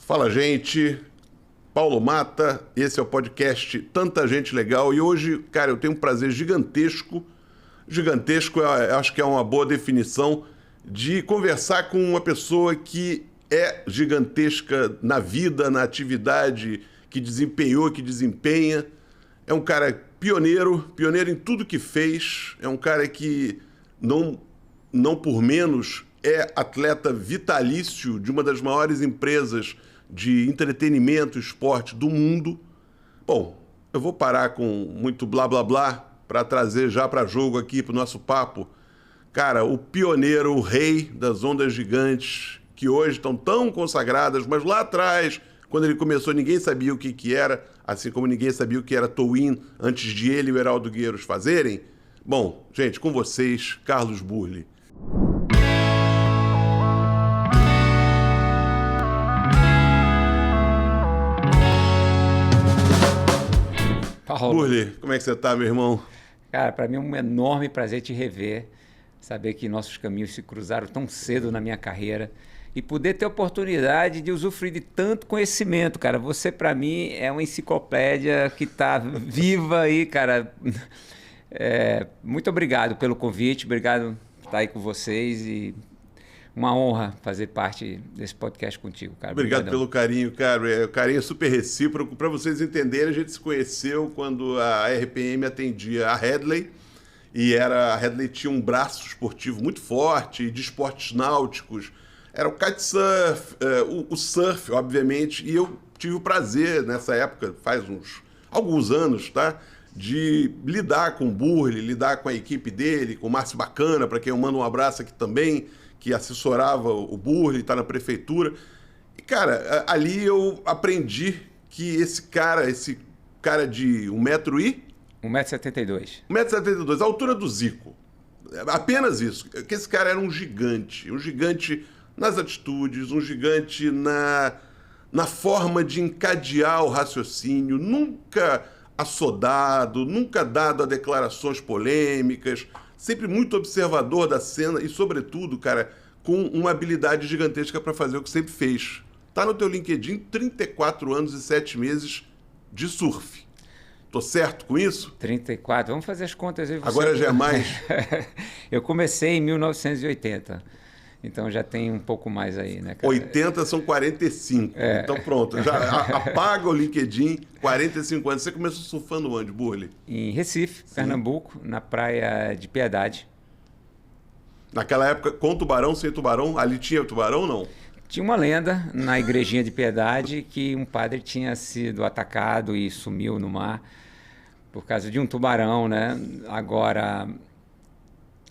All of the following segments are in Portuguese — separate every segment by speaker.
Speaker 1: Fala, gente. Paulo Mata, esse é o podcast Tanta Gente Legal e hoje, cara, eu tenho um prazer gigantesco, acho que é uma boa definição, de conversar com uma pessoa que é gigantesca na vida, na atividade que desempenhou, que desempenha. É um cara pioneiro em tudo que fez, é um cara que não por menos é atleta vitalício de uma das maiores empresas de entretenimento e esporte do mundo. Bom, eu vou parar com muito blá blá blá para trazer já para jogo aqui para o nosso papo. Cara, o pioneiro, o rei das ondas gigantes, que hoje estão tão consagradas, mas lá atrás, quando ele começou, ninguém sabia o que era, assim como ninguém sabia o que era Towin antes de ele e o Heraldo Gueiros fazerem. Bom, gente, com vocês, Carlos Burle. Burle, como é que você tá, meu irmão?
Speaker 2: Cara, para mim é um enorme prazer te rever, saber que nossos caminhos se cruzaram tão cedo na minha carreira e poder ter a oportunidade de usufruir de tanto conhecimento, cara. Você, para mim, é uma enciclopédia que tá viva aí, cara. Muito obrigado pelo convite, obrigado por estar aí com vocês e uma honra fazer parte desse podcast contigo, cara.
Speaker 1: Obrigado pelo carinho, cara. O carinho é super recíproco. Para vocês entenderem, a gente se conheceu quando a RPM atendia a Headley. A Headley tinha um braço esportivo muito forte, de esportes náuticos. Era o kitesurf, o surf, obviamente. E eu tive o prazer, nessa época, faz alguns anos, tá? De lidar com o Burle, lidar com a equipe dele, com o Márcio Bacana, para quem eu mando um abraço aqui também, que assessorava o Burle, está na prefeitura. E, cara, ali eu aprendi que esse cara de 1,72 m.
Speaker 2: 1,72 m.
Speaker 1: 1,72 m, a altura do Zico. Apenas isso. Que esse cara era um gigante nas atitudes, um gigante na forma de encadear o raciocínio, nunca assodado, nunca dado a declarações polêmicas, sempre muito observador da cena e, sobretudo, cara, com uma habilidade gigantesca para fazer o que sempre fez. Tá no teu LinkedIn, 34 anos e 7 meses de surf. Tô certo com isso?
Speaker 2: 34, vamos fazer as contas aí.
Speaker 1: Agora já é mais.
Speaker 2: Eu comecei em 1980, então já tem um pouco mais aí, né, cara?
Speaker 1: 80 são 45, então pronto, já apaga o LinkedIn, 45 anos. Você começou surfando onde, Burle?
Speaker 2: Em Recife, sim, Pernambuco, na praia de Piedade.
Speaker 1: Naquela época, com tubarão, sem tubarão, ali tinha tubarão ou não?
Speaker 2: Tinha uma lenda na igrejinha de Piedade que um padre tinha sido atacado e sumiu no mar por causa de um tubarão, né? Agora,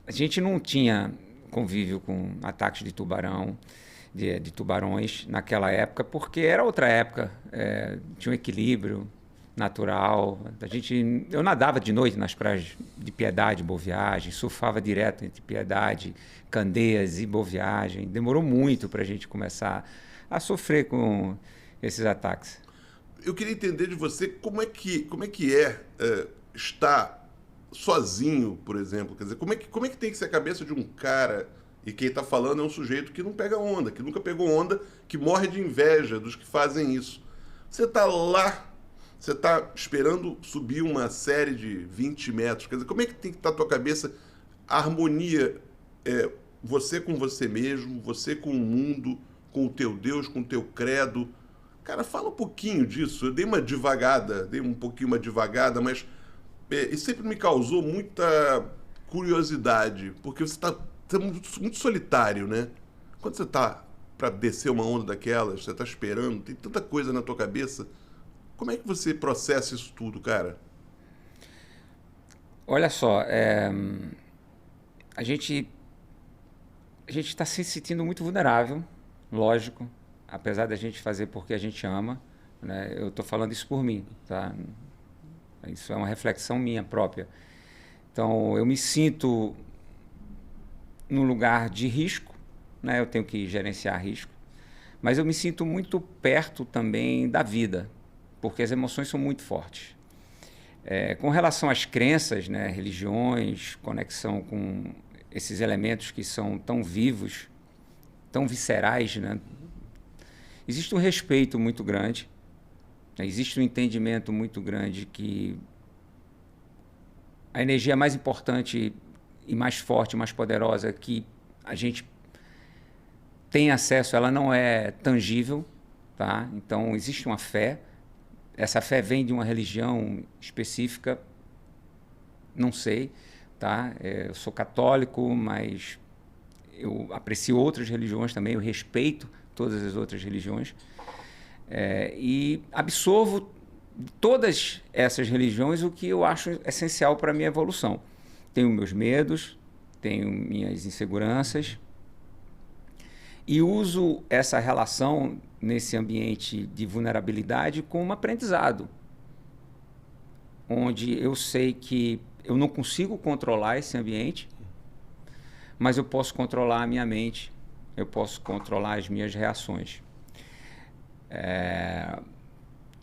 Speaker 2: a gente não tinha convívio com ataques de tubarão, de tubarões naquela época, porque era outra época, tinha um equilíbrio natural. Eu nadava de noite nas praias de Piedade, Boa Viagem, surfava direto entre Piedade, Candeias e Boa Viagem. Demorou muito para a gente começar a sofrer com esses ataques.
Speaker 1: Eu queria entender de você como é que estar sozinho, por exemplo. Quer dizer, como é que tem que ser a cabeça de um cara, e quem está falando é um sujeito que não pega onda, que nunca pegou onda, que morre de inveja dos que fazem isso. Você está lá, você está esperando subir uma série de 20 metros. Quer dizer, como é que tem que estar a tua cabeça? A harmonia, você com você mesmo, você com o mundo, com o teu Deus, com o teu credo. Cara, fala um pouquinho disso. Eu dei um pouquinho uma devagada, mas isso sempre me causou muita curiosidade, porque você está muito solitário, né? Quando você está para descer uma onda daquelas, você está esperando, tem tanta coisa na tua cabeça. Como é que você processa isso tudo, cara?
Speaker 2: Olha só, a gente está se sentindo muito vulnerável, lógico, apesar da gente fazer porque a gente ama, né? Eu estou falando isso por mim, tá? Isso é uma reflexão minha própria. Então, eu me sinto num lugar de risco, né? Eu tenho que gerenciar risco, mas eu me sinto muito perto também da vida, porque as emoções são muito fortes. Com relação às crenças, né, religiões, conexão com esses elementos que são tão vivos, tão viscerais, né? existe um respeito muito grande, né? Existe um entendimento muito grande que a energia mais importante e mais forte, mais poderosa que a gente tem acesso, ela não é tangível, tá? Então, existe uma fé. Essa fé vem de uma religião específica, não sei, tá? Eu sou católico, mas eu aprecio outras religiões também, eu respeito todas as outras religiões, e absorvo de todas essas religiões o que eu acho essencial para a minha evolução. Tenho meus medos, tenho minhas inseguranças, e uso essa relação nesse ambiente de vulnerabilidade como um aprendizado, onde eu sei que eu não consigo controlar esse ambiente, mas eu posso controlar a minha mente, eu posso controlar as minhas reações.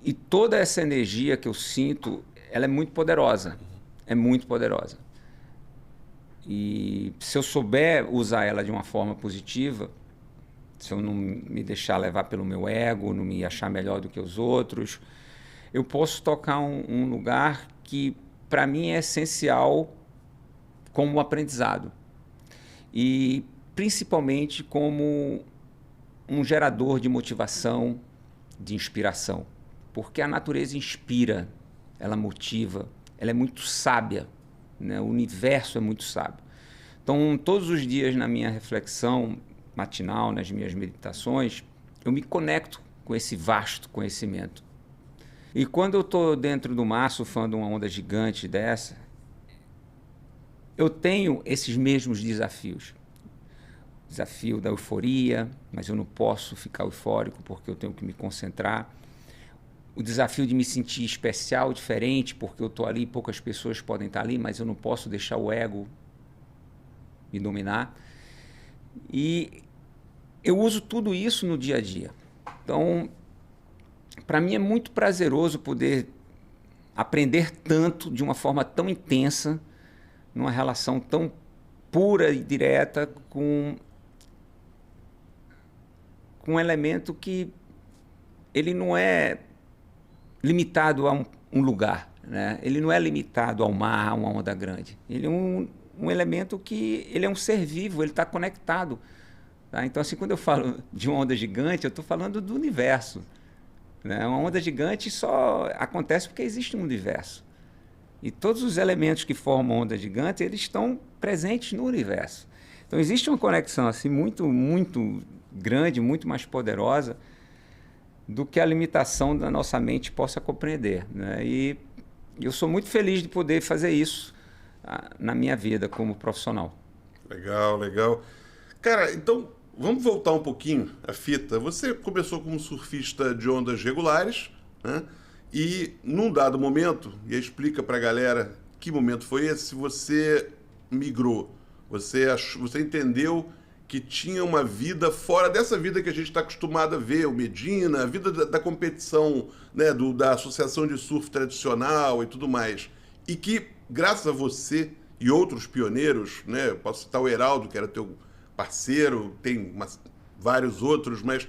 Speaker 2: E toda essa energia que eu sinto, ela é muito poderosa, é muito poderosa. E se eu souber usar ela de uma forma positiva, se eu não me deixar levar pelo meu ego, não me achar melhor do que os outros, eu posso tocar um lugar que, para mim, é essencial como aprendizado. E, principalmente, como um gerador de motivação, de inspiração. Porque a natureza inspira, ela motiva, ela é muito sábia, né? O universo é muito sábio. Então, todos os dias na minha reflexão matinal, nas minhas meditações, eu me conecto com esse vasto conhecimento. E quando eu estou dentro do mar, surfando uma onda gigante dessa, eu tenho esses mesmos desafios. O desafio da euforia, mas eu não posso ficar eufórico porque eu tenho que me concentrar. O desafio de me sentir especial, diferente, porque eu estou ali, poucas pessoas podem estar ali, mas eu não posso deixar o ego me dominar. E eu uso tudo isso no dia a dia. Então, para mim é muito prazeroso poder aprender tanto de uma forma tão intensa, numa relação tão pura e direta com um elemento que ele não é limitado a um lugar, né? Ele não é limitado ao mar, a uma onda grande. Ele é um elemento que ele é um ser vivo, ele está conectado. Tá? Então, assim, quando eu falo de uma onda gigante, eu estou falando do universo. Né? Uma onda gigante só acontece porque existe um universo. E todos os elementos que formam onda gigante, eles estão presentes no universo. Então, existe uma conexão assim, muito, muito grande, muito mais poderosa do que a limitação da nossa mente possa compreender. Né? E eu sou muito feliz de poder fazer isso na minha vida como profissional.
Speaker 1: Legal, legal. Cara, então vamos voltar um pouquinho a fita. Você começou como surfista de ondas regulares, né? E num dado momento, e explica pra galera que momento foi esse, você migrou. Você entendeu que tinha uma vida fora dessa vida que a gente está acostumado a ver, o Medina, a vida da competição, né, da associação de surf tradicional e tudo mais. E que, graças a você e outros pioneiros, né, eu posso citar o Heraldo, que era teu parceiro, tem vários outros, mas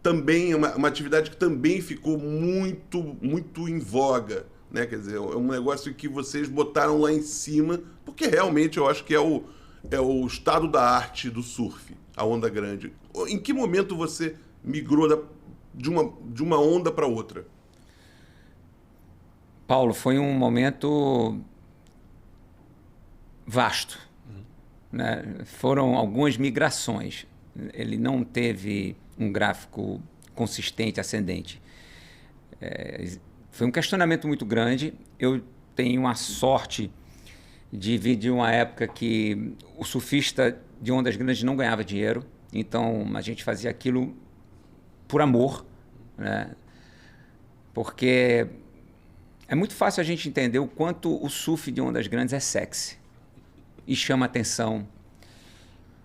Speaker 1: também é uma atividade que também ficou muito, muito em voga. Né? Quer dizer, é um negócio que vocês botaram lá em cima, porque realmente eu acho que é o estado da arte do surf, a onda grande. Em que momento você migrou de uma onda para outra?
Speaker 2: Paulo, foi um momento vasto. Né? Foram algumas migrações. Ele não teve um gráfico consistente, ascendente. Foi um questionamento muito grande. Eu tenho a sorte de vir de uma época que o surfista de ondas grandes não ganhava dinheiro, então a gente fazia aquilo por amor, né? Porque é muito fácil a gente entender o quanto o surf de ondas grandes é sexy e chama atenção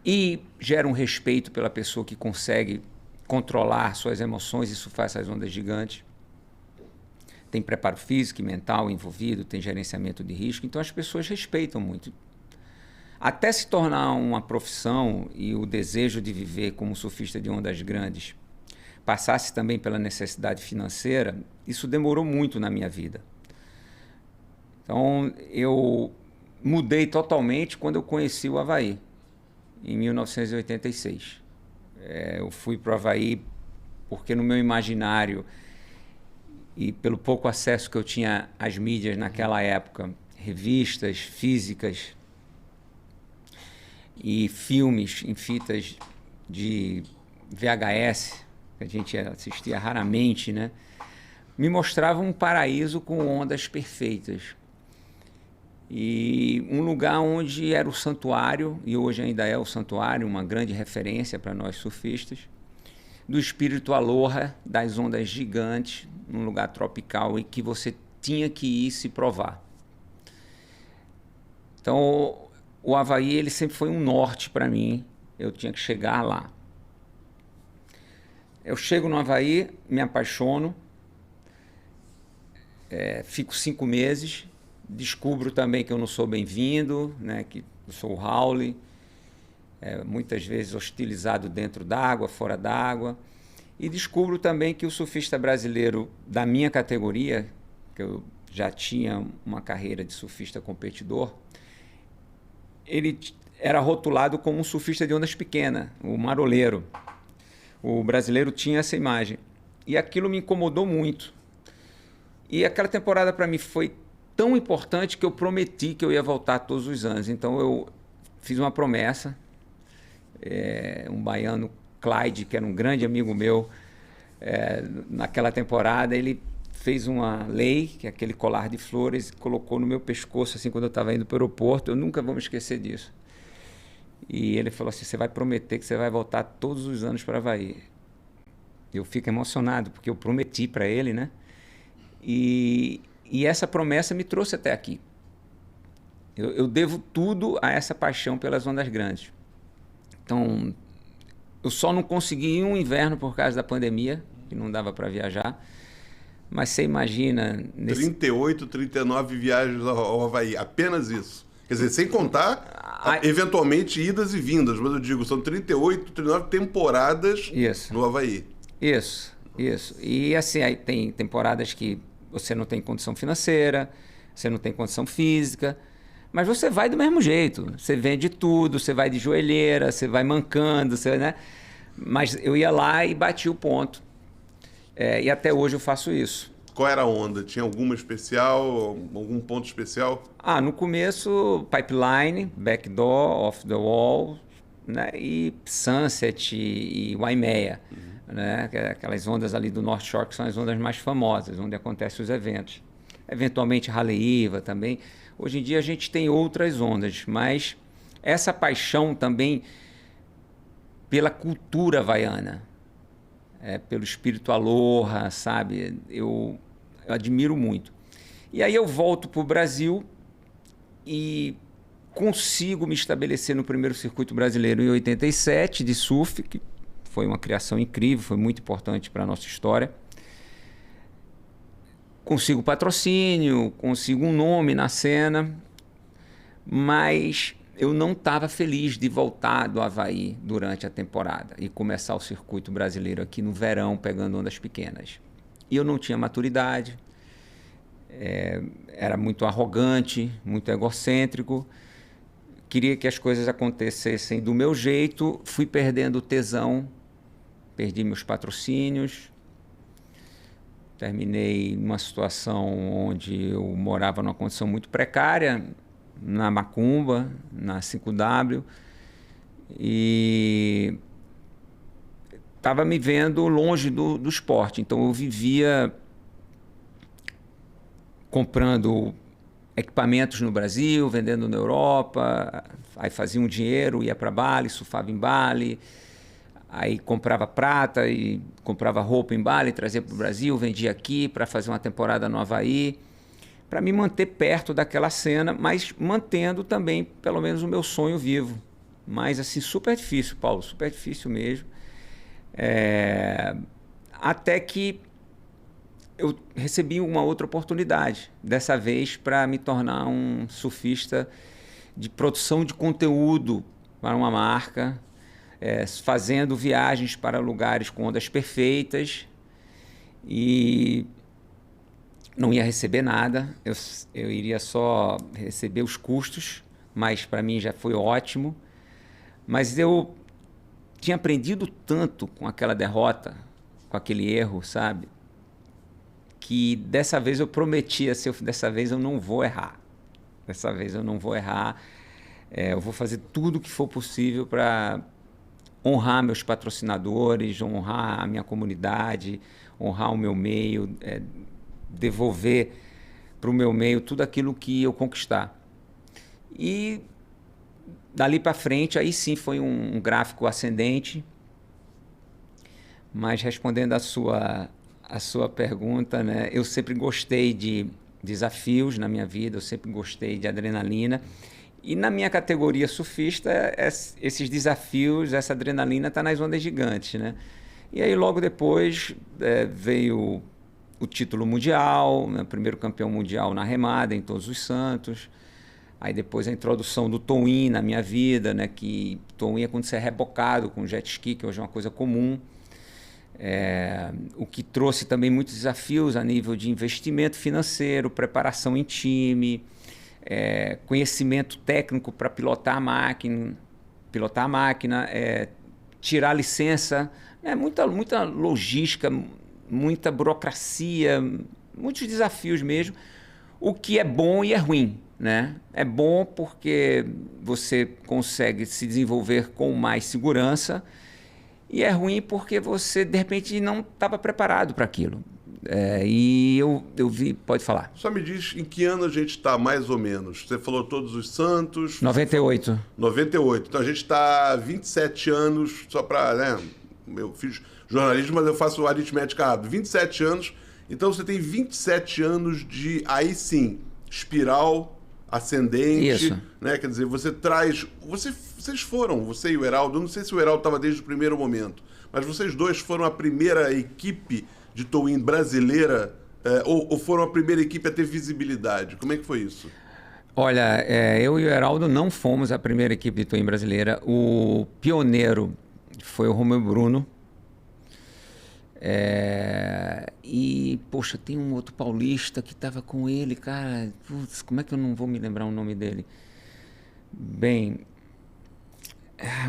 Speaker 2: e gera um respeito pela pessoa que consegue controlar suas emoções e surfar essas ondas gigantes. Tem preparo físico e mental envolvido, tem gerenciamento de risco, então as pessoas respeitam muito. Até se tornar uma profissão e o desejo de viver como surfista de ondas grandes passasse também pela necessidade financeira, isso demorou muito na minha vida. Então, eu mudei totalmente quando eu conheci o Havaí, em 1986. Eu fui para o Havaí porque no meu imaginário e pelo pouco acesso que eu tinha às mídias naquela época, revistas físicas e filmes em fitas de VHS, que a gente assistia raramente, né? Me mostrava um paraíso com ondas perfeitas. E um lugar onde era o santuário, e hoje ainda é o santuário, uma grande referência para nós surfistas, do espírito aloha, das ondas gigantes, num lugar tropical e que você tinha que ir se provar. Então, o Havaí ele sempre foi um norte para mim, eu tinha que chegar lá. Eu chego no Havaí, me apaixono, fico 5 meses, descubro também que eu não sou bem-vindo, né, que eu sou o Howley, muitas vezes hostilizado dentro d'água, fora d'água. E descubro também que o surfista brasileiro da minha categoria, que eu já tinha uma carreira de surfista competidor, ele era rotulado como um surfista de ondas pequenas, o maroleiro. O brasileiro tinha essa imagem. E aquilo me incomodou muito. E aquela temporada para mim foi tão importante que eu prometi que eu ia voltar todos os anos. Então eu fiz uma promessa. Um baiano, Clyde, que era um grande amigo meu, naquela temporada, ele fez uma lei, que é aquele colar de flores, colocou no meu pescoço assim quando eu estava indo para o aeroporto. Eu nunca vou me esquecer disso. E ele falou assim: você vai prometer que você vai voltar todos os anos para Havaí. Eu fico emocionado, porque eu prometi para ele, né? E essa promessa me trouxe até aqui. Eu devo tudo a essa paixão pelas ondas grandes. Então, eu só não consegui ir um inverno por causa da pandemia, que não dava para viajar. Mas você imagina...
Speaker 1: 38, 39 viagens ao Havaí, apenas isso. Quer dizer, sem contar, eventualmente, idas e vindas. Mas eu digo, são 38, 39 temporadas no Havaí.
Speaker 2: Isso. E assim, aí tem temporadas que você não tem condição financeira, você não tem condição física, mas você vai do mesmo jeito. Você vende tudo, você vai de joelheira, você vai mancando, né? Mas eu ia lá e bati o ponto. E até hoje eu faço isso.
Speaker 1: Qual era a onda? Tinha alguma especial, algum ponto especial?
Speaker 2: No começo, pipeline, backdoor, off the wall, né? E Sunset e Waimea. Né? Aquelas ondas ali do North Shore, que são as ondas mais famosas, onde acontecem os eventos. Eventualmente Haleiwa também. Hoje em dia a gente tem outras ondas, mas essa paixão também pela cultura havaiana, pelo espírito aloha, sabe? Eu admiro muito. E aí eu volto para o Brasil e consigo me estabelecer no primeiro circuito brasileiro em 87 de surf, que foi uma criação incrível, foi muito importante para a nossa história. Consigo patrocínio, consigo um nome na cena, mas eu não estava feliz de voltar do Havaí durante a temporada e começar o circuito brasileiro aqui no verão, pegando ondas pequenas. E eu não tinha maturidade, era muito arrogante, muito egocêntrico, queria que as coisas acontecessem do meu jeito, fui perdendo o tesão, perdi meus patrocínios, terminei numa situação onde eu morava numa condição muito precária, na Macumba, na 5W, e estava me vendo longe do esporte. Então eu vivia comprando equipamentos no Brasil, vendendo na Europa, aí fazia um dinheiro, ia para Bali, surfava em Bali, aí comprava prata e comprava roupa em Bali, trazia para o Brasil, vendia aqui para fazer uma temporada no Havaí, para me manter perto daquela cena, mas mantendo também, pelo menos, o meu sonho vivo. Mas, assim, super difícil, Paulo, super difícil mesmo. Até que eu recebi uma outra oportunidade, dessa vez para me tornar um surfista de produção de conteúdo para uma marca. fazendo viagens para lugares com ondas perfeitas e não ia receber nada, eu iria só receber os custos, mas para mim já foi ótimo. Mas eu tinha aprendido tanto com aquela derrota, com aquele erro, sabe? Que dessa vez eu prometia, dessa vez eu não vou errar. Dessa vez eu não vou errar. Eu vou fazer tudo o que for possível para honrar meus patrocinadores, honrar a minha comunidade, honrar o meu meio, devolver para o meu meio tudo aquilo que eu conquistar. E dali para frente, aí sim foi um gráfico ascendente. Mas respondendo a sua pergunta, né, eu sempre gostei de desafios na minha vida, eu sempre gostei de adrenalina. E na minha categoria surfista, esses desafios, essa adrenalina está nas ondas gigantes, né? E aí logo depois veio o título mundial, né, primeiro campeão mundial na remada em Todos os Santos. Aí depois a introdução do tow-in na minha vida, né, que tow-in é quando você é rebocado com jet ski, que hoje é uma coisa comum. O que trouxe também muitos desafios a nível de investimento financeiro, preparação em time, conhecimento técnico para pilotar a máquina, tirar a licença, muita logística, muita burocracia, muitos desafios mesmo, o que é bom e é ruim, né? É bom porque você consegue se desenvolver com mais segurança e é ruim porque você, de repente, não estava preparado para aquilo. E eu vi... Pode falar.
Speaker 1: Só me diz em que ano a gente está, mais ou menos. Você falou Todos os Santos...
Speaker 2: 98.
Speaker 1: 98. Então a gente está 27 anos, só para... Né? Eu fiz jornalismo, mas eu faço aritmética rápido. 27 anos. Então você tem 27 anos de, aí sim, espiral ascendente.
Speaker 2: Isso.
Speaker 1: Né? Quer dizer, você traz... Vocês foram, você e o Heraldo, eu não sei se o Heraldo estava desde o primeiro momento, mas vocês dois foram a primeira equipe de tow-in brasileira, ou foram a primeira equipe a ter visibilidade? Como é que foi isso?
Speaker 2: Olha, eu e o Heraldo não fomos a primeira equipe de tow-in brasileira. O pioneiro foi o Romeu Bruno. E, poxa, tem um outro paulista que estava com ele, cara. Putz, como é que eu não vou me lembrar o nome dele? Bem...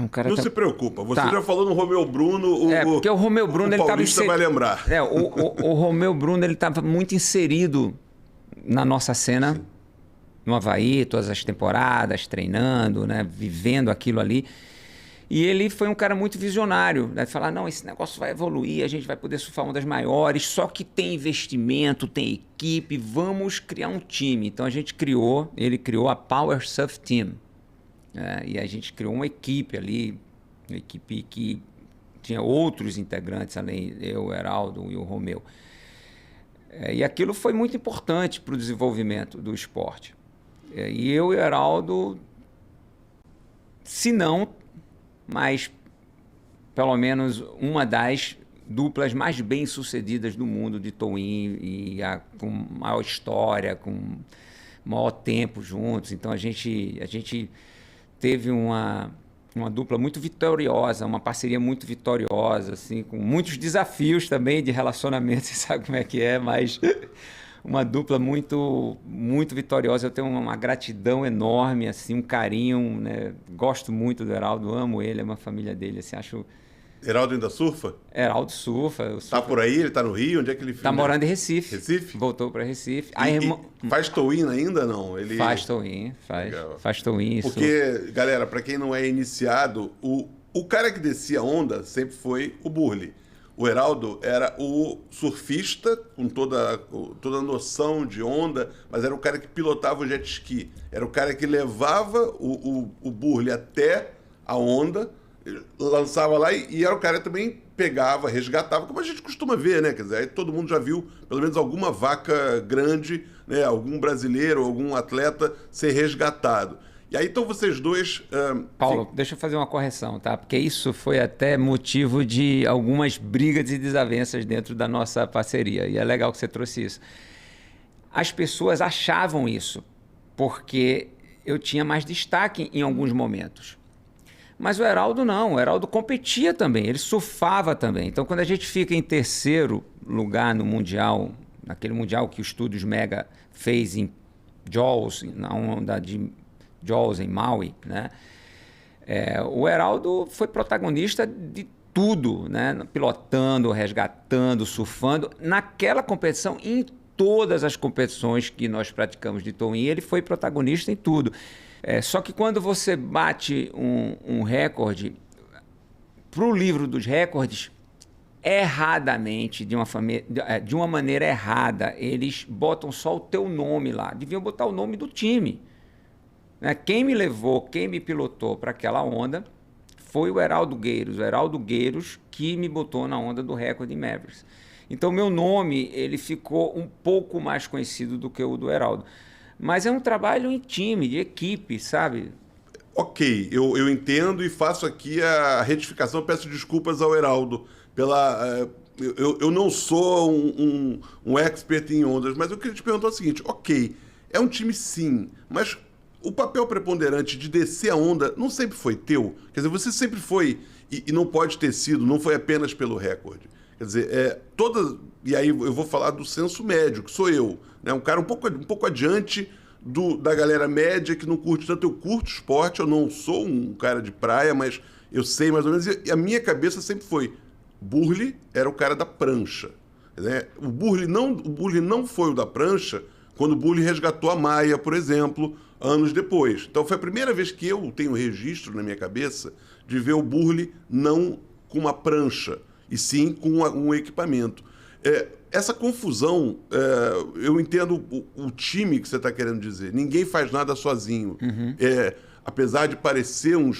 Speaker 2: Um cara
Speaker 1: não se preocupa, você já falou no Romeu Bruno,
Speaker 2: porque o Romeu Bruno, ele
Speaker 1: paulista vai lembrar.
Speaker 2: O Romeu Bruno, ele estava muito inserido na nossa cena, sim, no Havaí, todas as temporadas, treinando, né, vivendo aquilo ali. E ele foi um cara muito visionário, né, de falar, não, esse negócio vai evoluir, a gente vai poder surfar ondas maiores, só que tem investimento, tem equipe, vamos criar um time. Então ele criou a Power Surf Team. E a gente criou uma equipe ali, uma equipe que tinha outros integrantes, além eu, o Heraldo e o Romeu. E aquilo foi muito importante para o desenvolvimento do esporte. E eu e o Heraldo, se não, mas pelo menos uma das duplas mais bem-sucedidas do mundo de tow-in, e com maior história, com maior tempo juntos. Então a gente teve uma dupla muito vitoriosa, uma parceria muito vitoriosa, assim, com muitos desafios também de relacionamento, você sabe como é que é, mas uma dupla muito, muito vitoriosa. Eu tenho uma gratidão enorme, assim, um carinho, né? Gosto muito do Heraldo, amo ele, amo a família dele, assim, acho...
Speaker 1: Heraldo ainda surfa?
Speaker 2: Heraldo surfa.
Speaker 1: Tá por aí? Ele tá no Rio? Onde é que ele fica?
Speaker 2: Tá morando em Recife.
Speaker 1: Recife?
Speaker 2: Voltou para Recife.
Speaker 1: Faz tow-in ainda, não? Ele...
Speaker 2: Faz tow-in, faz tow-in.
Speaker 1: Porque, galera, para quem não é iniciado, o cara que descia onda sempre foi o Burley. O Heraldo era o surfista, com toda a noção de onda, mas era o cara que pilotava o jet ski. Era o cara que levava o Burley até a onda, lançava lá e era o cara que também pegava, resgatava, como a gente costuma ver, né? Quer dizer, aí todo mundo já viu pelo menos alguma vaca grande, né? Algum brasileiro, algum atleta ser resgatado. E aí então vocês dois...
Speaker 2: Paulo, deixa eu fazer uma correção, tá? Porque isso foi até motivo de algumas brigas e desavenças dentro da nossa parceria. E é legal que você trouxe isso. As pessoas achavam isso, porque eu tinha mais destaque em alguns momentos. Mas o Heraldo não, o Heraldo competia também, ele surfava também. Então, quando a gente fica em terceiro lugar no Mundial, naquele Mundial que o Estúdios Mega fez em Jaws, na onda de Jaws em Maui, né? O Heraldo foi protagonista de tudo, né? Pilotando, resgatando, surfando. Naquela competição, em todas as competições que nós praticamos de towing, ele foi protagonista em tudo. Só que quando você bate um recorde, para o livro dos recordes, erradamente, de uma maneira errada, eles botam só o teu nome lá. Deviam botar o nome do time. Né? Quem me levou, quem me pilotou para aquela onda foi o Heraldo Gueiros. O Heraldo Gueiros que me botou na onda do recorde em Mavericks. Então, meu nome ele ficou um pouco mais conhecido do que o do Heraldo. Mas é um trabalho em time, de equipe, sabe?
Speaker 1: Ok, eu entendo e faço aqui a retificação. Peço desculpas ao Heraldo pela... Eu não sou um expert em ondas, mas eu queria te perguntar o seguinte. Ok, é um time sim, mas o papel preponderante de descer a onda não sempre foi teu? Quer dizer, você sempre foi, e não pode ter sido, não foi apenas pelo recorde. Quer dizer, e aí eu vou falar do senso médio, que sou eu, né? Um cara um pouco adiante da galera média que não curte tanto. Eu curto esporte, eu não sou um cara de praia, mas eu sei mais ou menos. E a minha cabeça sempre foi, Burley era o cara da prancha. Né? O Burley não foi o da prancha quando o Burley resgatou a Maia, por exemplo, anos depois. Então foi a primeira vez que eu tenho registro na minha cabeça de ver o Burley não com uma prancha, e sim com um equipamento. Essa confusão, eu entendo o time que você está querendo dizer. Ninguém faz nada sozinho.
Speaker 2: Uhum.
Speaker 1: Apesar de parecer um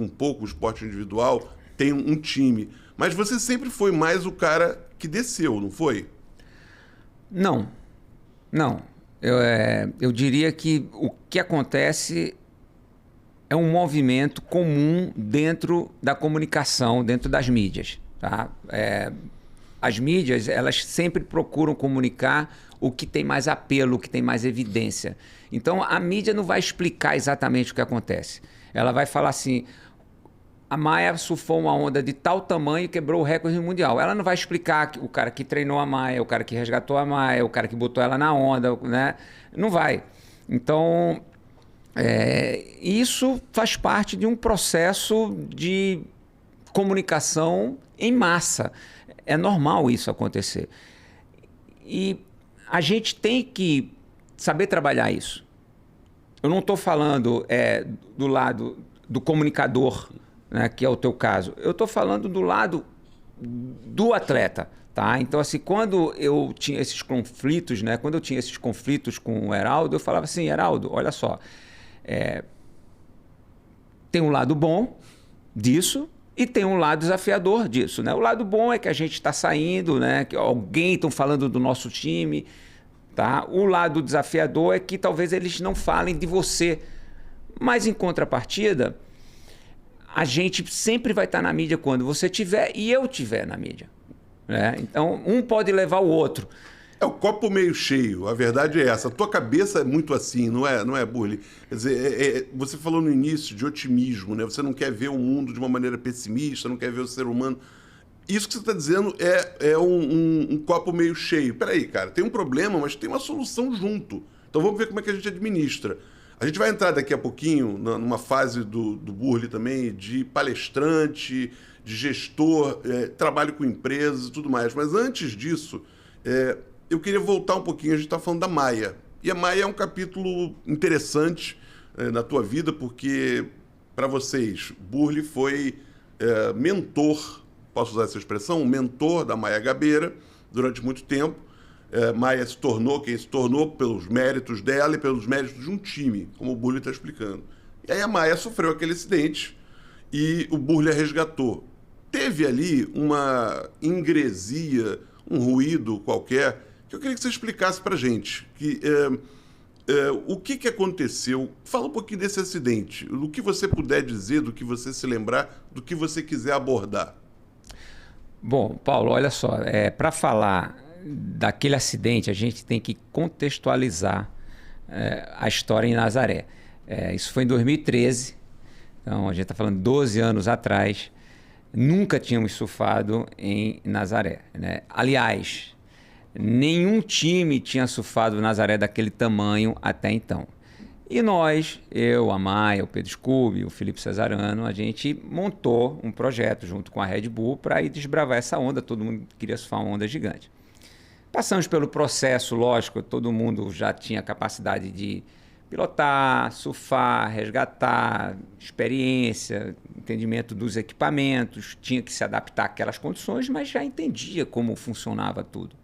Speaker 1: pouco um esporte individual, tem um time. Mas você sempre foi mais o cara que desceu, não foi?
Speaker 2: Não. Eu diria que o que acontece é um movimento comum dentro da comunicação, dentro das mídias. Tá? As mídias, elas sempre procuram comunicar o que tem mais apelo, o que tem mais evidência. Então, a mídia não vai explicar exatamente o que acontece. Ela vai falar assim, a Maia surfou uma onda de tal tamanho e quebrou o recorde mundial. Ela não vai explicar o cara que treinou a Maia, o cara que resgatou a Maia, o cara que botou ela na onda, né? Não vai. Então, isso faz parte de um processo de comunicação em massa. É normal isso acontecer. E a gente tem que saber trabalhar isso. Eu não estou falando do lado do comunicador, né, que é o teu caso. Eu estou falando do lado do atleta. Tá? Então, assim, quando eu tinha esses conflitos, né, quando eu tinha esses conflitos com o Heraldo, eu falava assim, Heraldo, olha só, tem um lado bom disso e tem um lado desafiador disso. Né? O lado bom é que a gente está saindo, né, que alguém está falando do nosso time. Tá? O lado desafiador é que talvez eles não falem de você. Mas, em contrapartida, a gente sempre vai estar na mídia quando você tiver e eu tiver na mídia. Né? Então, um pode levar o outro.
Speaker 1: É o copo meio cheio, a verdade é essa. A tua cabeça é muito assim, não é, Burley? Quer dizer, você falou no início de otimismo, né? Você não quer ver o mundo de uma maneira pessimista, não quer ver o ser humano. Isso que você está dizendo é um copo meio cheio. Peraí, cara, tem um problema, mas tem uma solução junto. Então vamos ver como é que a gente administra. A gente vai entrar daqui a pouquinho numa fase do Burley também, de palestrante, de gestor, trabalho com empresas e tudo mais. Mas antes disso, eu queria voltar um pouquinho. A gente está falando da Maia. E a Maia é um capítulo interessante na tua vida, porque, para vocês, Burley foi mentor, posso usar essa expressão, mentor da Maia Gabeira durante muito tempo. Maia se tornou quem se tornou pelos méritos dela e pelos méritos de um time, como o Burley está explicando. E aí a Maia sofreu aquele acidente e o Burley a resgatou. Teve ali uma ingresia, um ruído qualquer, que eu queria que você explicasse para a gente. O que aconteceu? Fala um pouquinho desse acidente, do que você puder dizer, do que você se lembrar, do que você quiser abordar.
Speaker 2: Bom, Paulo, olha só, para falar daquele acidente, a gente tem que contextualizar a história em Nazaré. Isso foi em 2013. Então, a gente está falando 12 anos atrás, nunca tínhamos surfado em Nazaré, né? Aliás, nenhum time tinha surfado Nazaré daquele tamanho até então. E nós, eu, a Maia, o Pedro Scooby, o Felipe Cesarano, a gente montou um projeto junto com a Red Bull para ir desbravar essa onda. Todo mundo queria surfar uma onda gigante. Passamos pelo processo, lógico, todo mundo já tinha capacidade de pilotar, surfar, resgatar, experiência, entendimento dos equipamentos, tinha que se adaptar àquelas condições, mas já entendia como funcionava tudo.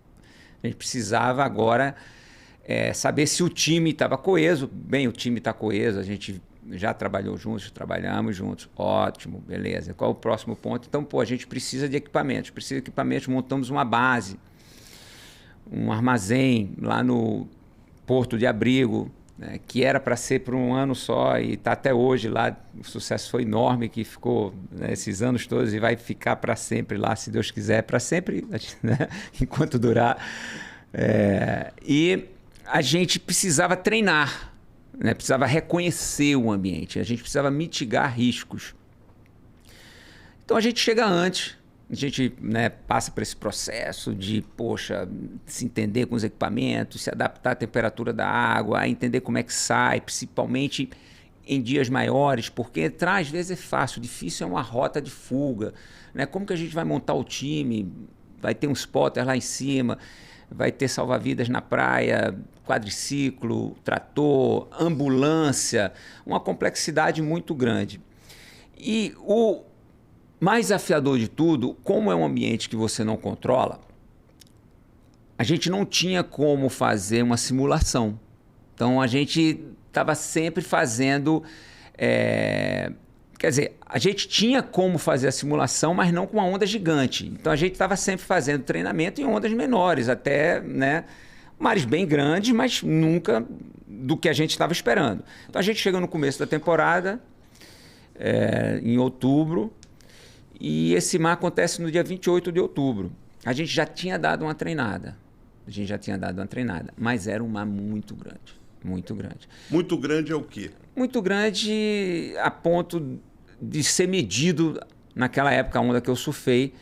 Speaker 2: A gente precisava agora saber se o time estava coeso. Bem, o time está coeso, a gente já trabalhou juntos, trabalhamos juntos, ótimo, beleza. Qual o próximo ponto? Então, a gente precisa de equipamentos, montamos uma base, um armazém lá no Porto de Abrigo, né, que era para ser por um ano só e está até hoje lá. O sucesso foi enorme, que ficou, né, esses anos todos e vai ficar para sempre lá, se Deus quiser, para sempre, né, enquanto durar. E a gente precisava treinar, né, precisava reconhecer o ambiente, a gente precisava mitigar riscos. Então a gente chega antes. A gente, né, passa por esse processo de, se entender com os equipamentos, se adaptar à temperatura da água, a entender como é que sai, principalmente em dias maiores, porque entrar às vezes é fácil, difícil é uma rota de fuga, né? Como que a gente vai montar o time? Vai ter um spotter lá em cima, vai ter salva-vidas na praia, quadriciclo, trator, ambulância, uma complexidade muito grande. E o mais desafiador de tudo, como é um ambiente que você não controla, a gente não tinha como fazer uma simulação. Então, a gente estava sempre fazendo... Quer dizer, a gente tinha como fazer a simulação, mas não com uma onda gigante. Então, a gente estava sempre fazendo treinamento em ondas menores, até, né, mares bem grandes, mas nunca do que a gente estava esperando. Então, a gente chega no começo da temporada, em outubro, e esse mar acontece no dia 28 de outubro. A gente já tinha dado uma treinada. Mas era um mar muito grande. Muito grande.
Speaker 1: Muito grande é o quê?
Speaker 2: Muito grande a ponto de ser medido, naquela época, a onda que eu surfei,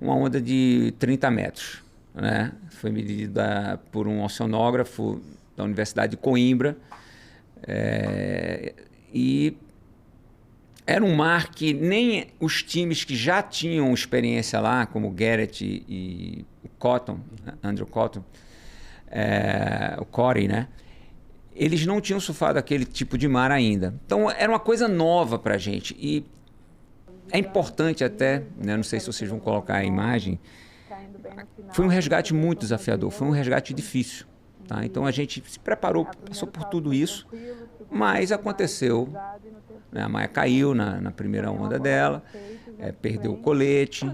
Speaker 2: uma onda de 30 metros. Né? Foi medida por um oceanógrafo da Universidade de Coimbra. E era um mar que nem os times que já tinham experiência lá, como o Garrett e o Cotton, Andrew Cotton, o Corey, né? Eles não tinham surfado aquele tipo de mar ainda. Então, era uma coisa nova para a gente. E é importante até, né? Não sei se vocês vão colocar a imagem, foi um resgate muito desafiador, foi um resgate difícil. Tá? Então, a gente se preparou, passou por tudo isso, mas aconteceu. A Maia caiu na primeira onda dela, perdeu o colete,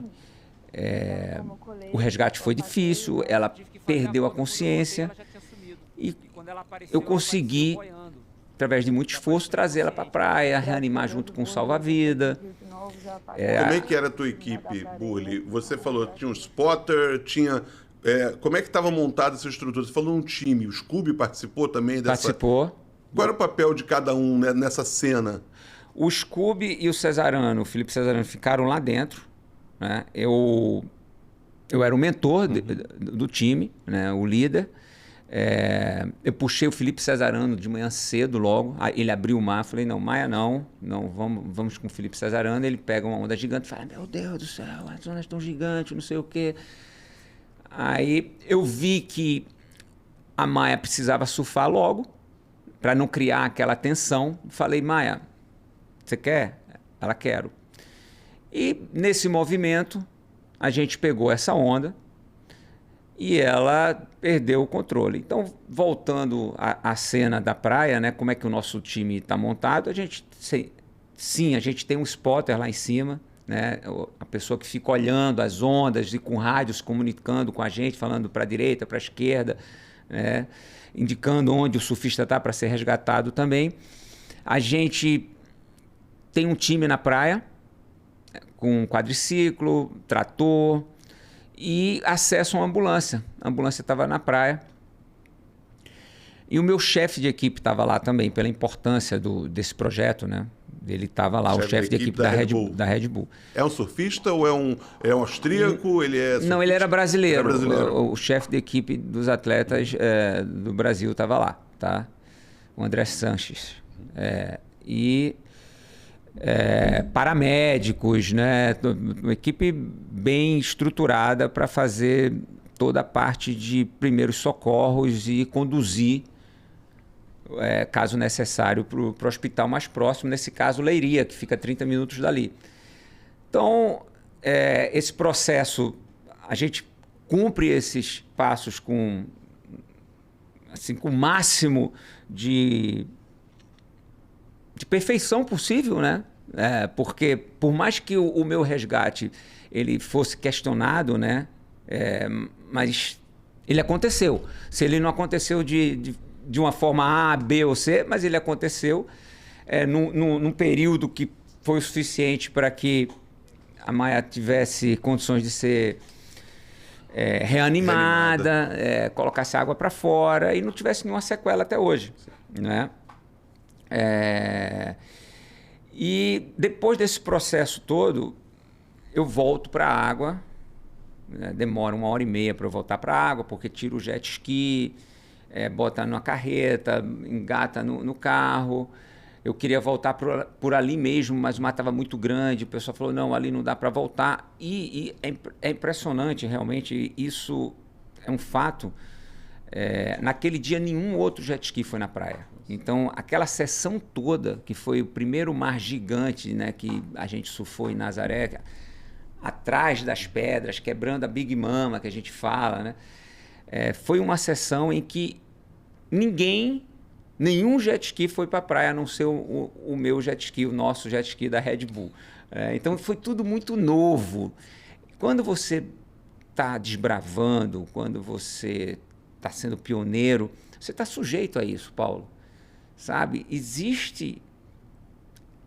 Speaker 2: o resgate foi difícil, ela perdeu a consciência e eu consegui, através de muito esforço, trazer ela para a praia, reanimar junto com o salva-vida.
Speaker 1: Como é que era a tua equipe, Burli? Você falou que tinha um spotter, tinha... como é que estava montada essa estrutura? Você falou um time, o Scooby participou também dessa...
Speaker 2: Participou.
Speaker 1: Qual era o papel de cada um, né, nessa cena?
Speaker 2: O Scooby e o Cesarano, o Felipe Cesarano, ficaram lá dentro. Né? Eu era o mentor do time, né? O líder. Eu puxei o Felipe Cesarano de manhã cedo logo. Ele abriu o mar, falei, não, Maia não vamos com o Felipe Cesarano. Ele pega uma onda gigante e fala, meu Deus do céu, as ondas estão gigantes, não sei o quê. Aí eu vi que a Maia precisava surfar logo, para não criar aquela tensão. Falei, Maia, você quer? Ela quero. E nesse movimento, a gente pegou essa onda e ela perdeu o controle. Então, voltando à cena da praia, né, como é que o nosso time está montado, a gente tem um spotter lá em cima, né, a pessoa que fica olhando as ondas e com rádios comunicando com a gente, falando para a direita, para a esquerda, né, indicando onde o surfista está para ser resgatado também. A gente tem um time na praia, com quadriciclo, trator e acesso a uma ambulância. A ambulância estava na praia. E o meu chefe de equipe estava lá também, pela importância desse projeto, né? Ele estava lá, o chefe de equipe da Red Bull.
Speaker 1: É um surfista ou é um austríaco? Ele é surfista?
Speaker 2: Não, ele era brasileiro.
Speaker 1: Era brasileiro.
Speaker 2: O chefe de equipe dos atletas do Brasil estava lá, tá? O André Sanches. Paramédicos, né? Uma equipe bem estruturada para fazer toda a parte de primeiros socorros e conduzir, caso necessário, para o hospital mais próximo, nesse caso Leiria, que fica a 30 minutos dali. Então, esse processo, a gente cumpre esses passos com o máximo de perfeição possível, né? Porque por mais que o meu resgate ele fosse questionado, né? Mas ele aconteceu. Se ele não aconteceu de uma forma A, B ou C, mas ele aconteceu num período que foi o suficiente para que a Maia tivesse condições de ser reanimada. Colocasse água para fora e não tivesse nenhuma sequela até hoje, né? E depois desse processo todo, eu volto para a água, né? Demora 1h30 para eu voltar para a água, porque tiro o jet ski, bota numa carreta, engata no carro. Eu queria voltar por ali mesmo, mas o mar estava muito grande. O pessoal falou, não, ali não dá para voltar. E é impressionante, realmente, isso é um fato. Naquele dia, nenhum outro jet ski foi na praia. Então, aquela sessão toda, que foi o primeiro mar gigante, né, que a gente surfou em Nazaré, atrás das pedras, quebrando a Big Mama, que a gente fala, né? Foi uma sessão em que nenhum jet ski foi para a praia, a não ser o meu jet ski, o nosso jet ski da Red Bull. Então, foi tudo muito novo. Quando você está desbravando, quando você está sendo pioneiro, você está sujeito a isso, Paulo. Sabe? Existe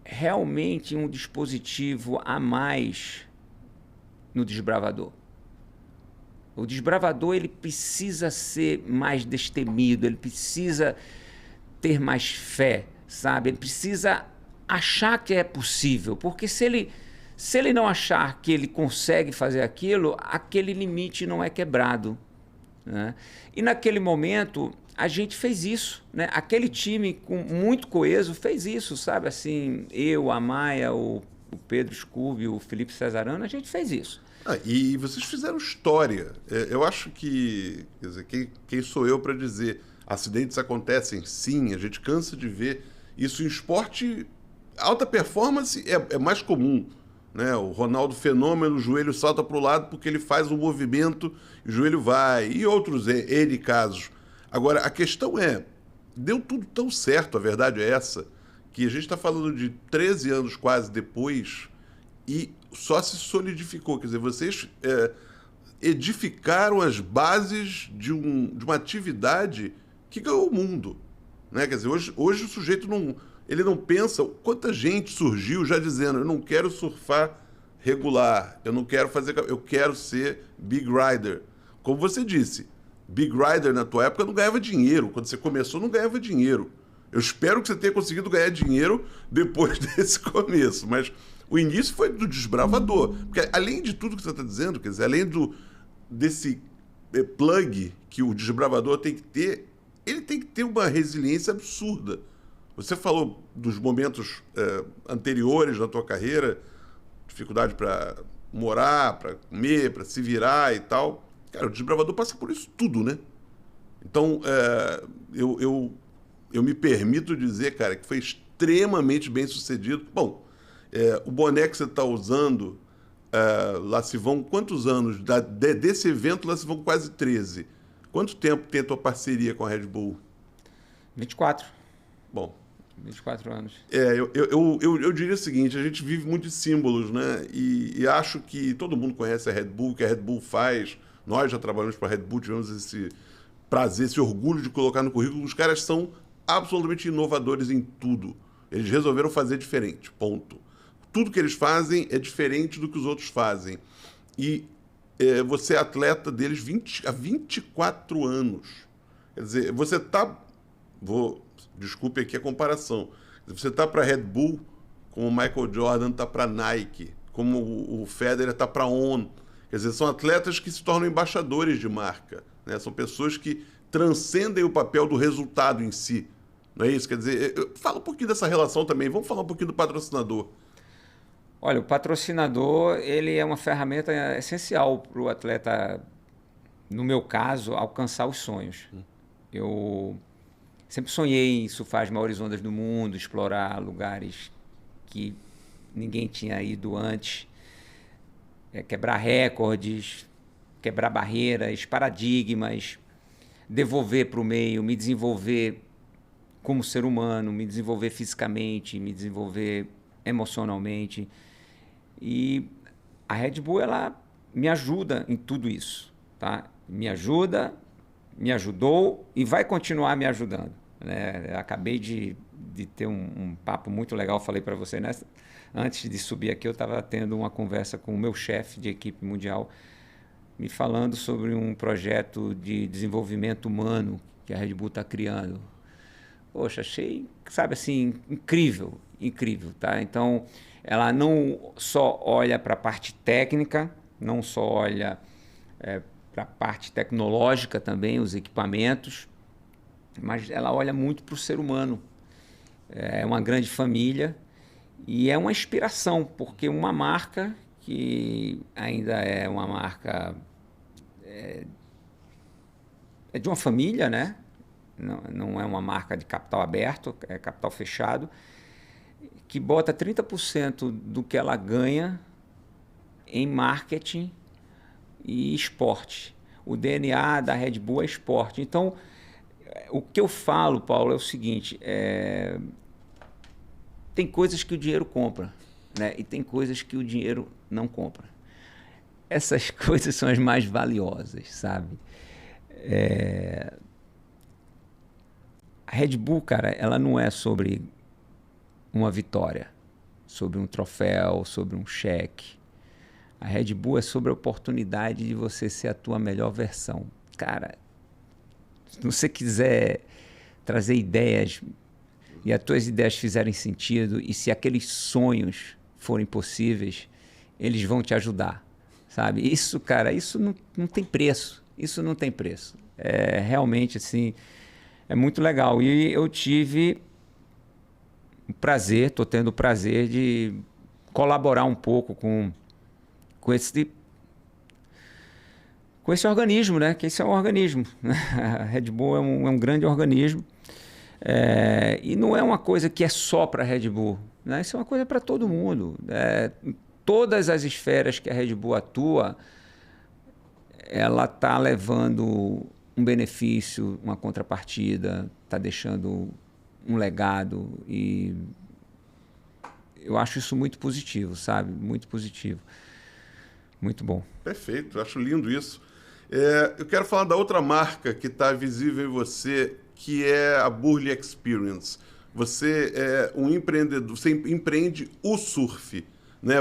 Speaker 2: realmente um dispositivo a mais no desbravador. O desbravador ele precisa ser mais destemido, ele precisa ter mais fé, sabe? Ele precisa achar que é possível, porque se ele não achar que ele consegue fazer aquilo, aquele limite não é quebrado, né? E naquele momento a gente fez isso, né? Aquele time muito coeso fez isso, sabe? Assim, eu, a Maia, o Pedro Scooby, o Felipe Cesarano, a gente fez isso.
Speaker 1: E vocês fizeram história. Eu acho que, quer dizer, quem sou eu para dizer acidentes acontecem? Sim, a gente cansa de ver isso em esporte. Alta performance é mais comum, né? O Ronaldo Fenômeno, o joelho salta para o lado porque ele faz um movimento e o joelho vai. E outros N casos. Agora, a questão deu tudo tão certo, a verdade é essa, que a gente está falando de 13 anos quase depois e só se solidificou. Quer dizer, vocês edificaram as bases de uma atividade que ganhou o mundo, né? Quer dizer, hoje o sujeito não pensa quanta gente surgiu já dizendo, eu não quero surfar regular, eu quero ser big rider. Como você disse, big rider na tua época não ganhava dinheiro. Quando você começou, não ganhava dinheiro. Eu espero que você tenha conseguido ganhar dinheiro depois desse começo. Mas o início foi do desbravador. Porque além de tudo que você está dizendo, quer dizer, além desse plug que o desbravador tem que ter, ele tem que ter uma resiliência absurda. Você falou dos momentos anteriores na tua carreira, dificuldade para morar, para comer, para se virar e tal. Cara, o desbravador passa por isso tudo, né? Então, eu me permito dizer, cara, que foi extremamente bem sucedido. Bom, o boné que você está usando, lá se vão quantos anos? Desse evento, lá se vão quase 13. Quanto tempo tem a tua parceria com a Red Bull?
Speaker 2: 24.
Speaker 1: Bom.
Speaker 2: 24 anos.
Speaker 1: Eu diria o seguinte, a gente vive muito de símbolos, né? E acho que todo mundo conhece a Red Bull, o que a Red Bull faz. Nós já trabalhamos para a Red Bull, tivemos esse prazer, esse orgulho de colocar no currículo. Os caras são absolutamente inovadores em tudo. Eles resolveram fazer diferente, ponto. Tudo que eles fazem é diferente do que os outros fazem. E você é atleta deles há 24 anos. Quer dizer, você está... Desculpe aqui a comparação. Você está para a Red Bull como o Michael Jordan está para a Nike, como o Federer está para a ONU. Quer dizer, são atletas que se tornam embaixadores de marca, né? São pessoas que transcendem o papel do resultado em si. Não é isso? Quer dizer, fala um pouquinho dessa relação também. Vamos falar um pouquinho do patrocinador.
Speaker 2: Olha, o patrocinador, ele é uma ferramenta essencial para o atleta, no meu caso, alcançar os sonhos. Eu sempre sonhei em surfar as maiores ondas do mundo, explorar lugares que ninguém tinha ido antes, quebrar recordes, quebrar barreiras, paradigmas, devolver para o meio, me desenvolver como ser humano, me desenvolver fisicamente, me desenvolver emocionalmente. E a Red Bull, ela me ajuda em tudo isso, tá? Me ajuda, me ajudou e vai continuar me ajudando, né? Acabei de ter um papo muito legal, falei para você, né? Antes de subir aqui, eu estava tendo uma conversa com o meu chefe de equipe mundial, me falando sobre um projeto de desenvolvimento humano que a Red Bull está criando. Poxa, achei, sabe assim, incrível, incrível, tá? Então, ela não só olha para a parte técnica, não só olha para a parte tecnológica também, os equipamentos, mas ela olha muito para o ser humano. É uma grande família e é uma inspiração, porque uma marca que ainda é uma marca é de uma família, né? Não é uma marca de capital aberto, é capital fechado, que bota 30% do que ela ganha em marketing e esporte. O DNA da Red Bull é esporte. Então, o que eu falo, Paulo, é o seguinte, tem coisas que o dinheiro compra, né? E tem coisas que o dinheiro não compra. Essas coisas são as mais valiosas, sabe? A Red Bull, cara, ela não é sobre uma vitória, sobre um troféu, sobre um cheque. A Red Bull é sobre a oportunidade de você ser a tua melhor versão. Cara, se você quiser trazer ideias e as tuas ideias fizerem sentido e se aqueles sonhos forem possíveis, eles vão te ajudar, sabe? Isso, cara, isso não tem preço. Isso não tem preço. É realmente, assim, é muito legal. E eu tive o prazer, estou tendo o prazer de colaborar um pouco com esse organismo, né? Que esse é um organismo. A Red Bull é um grande organismo. E não é uma coisa que é só para a Red Bull, né? Isso é uma coisa para todo mundo. Todas as esferas que a Red Bull atua, ela está levando um benefício, uma contrapartida, está deixando um legado e eu acho isso muito positivo, sabe? Muito positivo. Muito bom.
Speaker 1: Perfeito, acho lindo isso. Eu quero falar da outra marca que está visível em você, que é a Burley Experience. Você é um empreendedor, você empreende o surf, né?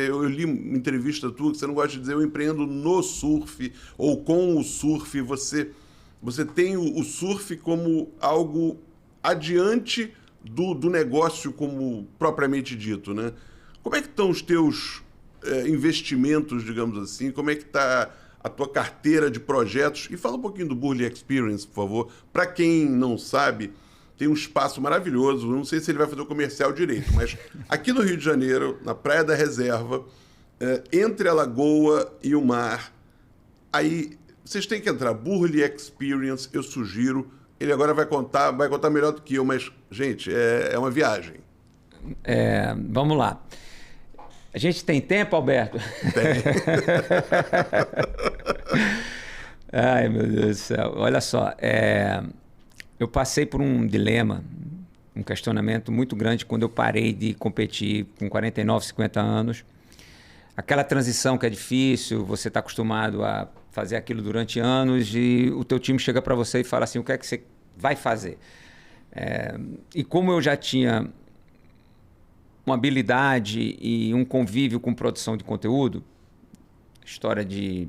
Speaker 1: Eu li uma entrevista tua que você não gosta de dizer eu empreendo no surf ou com o surf. Você tem o surf como algo adiante do negócio como propriamente dito, né? Como é que estão os teus investimentos, digamos assim? Como é que está a tua carteira de projetos? E fala um pouquinho do Burley Experience, por favor. Para quem não sabe, tem um espaço maravilhoso. Não sei se ele vai fazer o comercial direito, mas aqui no Rio de Janeiro, na Praia da Reserva, entre a lagoa e o mar, aí vocês têm que entrar. Burley Experience, eu sugiro. Ele agora vai contar melhor do que eu, mas, gente, é uma viagem.
Speaker 2: Vamos lá. A gente tem tempo, Alberto?
Speaker 1: Tem.
Speaker 2: Ai, meu Deus do céu. Olha só, eu passei por um dilema, um questionamento muito grande quando eu parei de competir com 49, 50 anos. Aquela transição que é difícil, você está acostumado a fazer aquilo durante anos e o teu time chega para você e fala assim, o que é que você vai fazer? E como eu já tinha uma habilidade e um convívio com produção de conteúdo, história de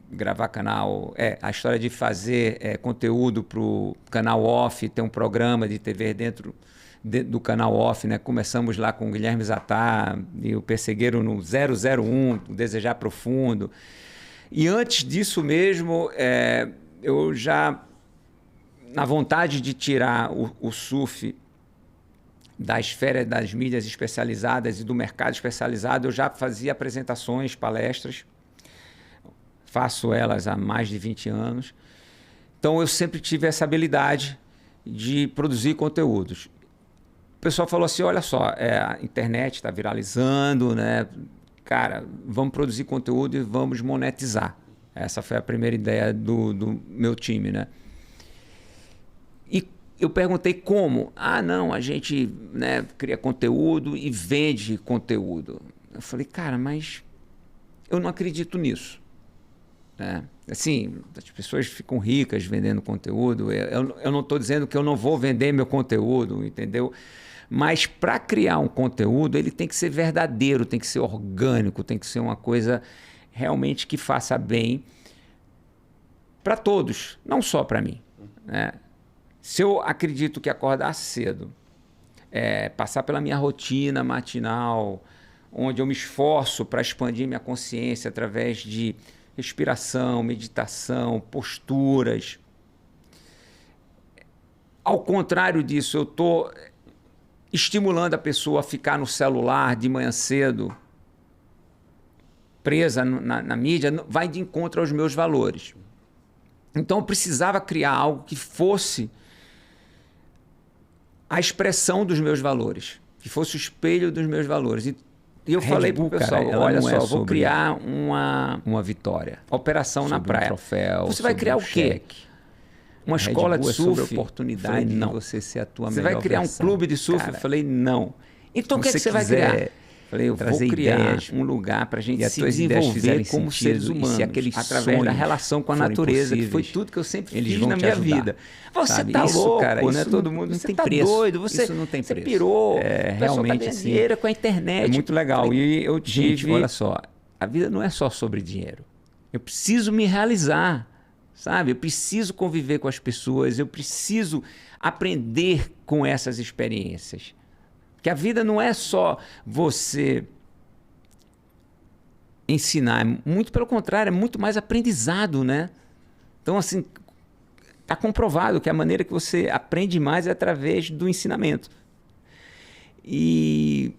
Speaker 2: gravar canal, a história de fazer conteúdo para o canal off, ter um programa de TV dentro do canal Off, né? Começamos lá com o Guilherme Zattar e o Pessegueiro no 001, o Desejar Profundo. E antes disso mesmo, eu já, na vontade de tirar o surf da esfera das mídias especializadas e do mercado especializado, eu já fazia apresentações, palestras. Faço elas há mais de 20 anos. Então, eu sempre tive essa habilidade de produzir conteúdos. O pessoal falou assim, olha só, a internet está viralizando, né? Cara, vamos produzir conteúdo e vamos monetizar. Essa foi a primeira ideia do meu time, né? E eu perguntei como. Ah, não, a gente, né, cria conteúdo e vende conteúdo. Eu falei, cara, mas eu não acredito nisso. Assim, as pessoas ficam ricas vendendo conteúdo. Eu não estou dizendo que eu não vou vender meu conteúdo, entendeu? Mas para criar um conteúdo, ele tem que ser verdadeiro, tem que ser orgânico, tem que ser uma coisa realmente que faça bem para todos, não só para mim, né? Se eu acredito que acordar cedo, passar pela minha rotina matinal, onde eu me esforço para expandir minha consciência através de respiração, meditação, posturas. Ao contrário disso, eu estou estimulando a pessoa a ficar no celular de manhã cedo, presa na mídia, vai de encontro aos meus valores. Então, eu precisava criar algo que fosse a expressão dos meus valores, que fosse o espelho dos meus valores. E eu falei para o pessoal, cara, olha só, vou criar uma vitória. Operação na praia.
Speaker 3: Troféu,
Speaker 2: você vai criar o quê? Uma escola de surf?
Speaker 3: Oportunidade
Speaker 2: falei, não.
Speaker 3: de você ser a tua
Speaker 2: você
Speaker 3: melhor
Speaker 2: vai criar
Speaker 3: versão.
Speaker 2: Um clube de surf?
Speaker 3: Cara,
Speaker 2: eu falei, não. Então o que você vai
Speaker 3: quiser
Speaker 2: criar? Falei, eu vou criar um lugar para a gente se desenvolver como seres humanos, através da relação com a natureza, que foi tudo que eu sempre fiz na minha vida. Você tá louco, cara, né? Todo mundo,
Speaker 3: não
Speaker 2: você
Speaker 3: tem
Speaker 2: tá
Speaker 3: preço.
Speaker 2: doido, você
Speaker 3: Isso não tem preço.
Speaker 2: Você pirou,
Speaker 3: realmente assim,
Speaker 2: dinheiro com a internet.
Speaker 3: É muito legal.
Speaker 2: E eu tive...
Speaker 3: Gente, olha só, a vida não é só sobre dinheiro. Eu preciso me realizar, sabe? Eu preciso conviver com as pessoas, eu preciso aprender com essas experiências. Que a vida não é só você ensinar, muito pelo contrário, é muito mais aprendizado, né? Então, assim, está comprovado que a maneira que você aprende mais é através do ensinamento. E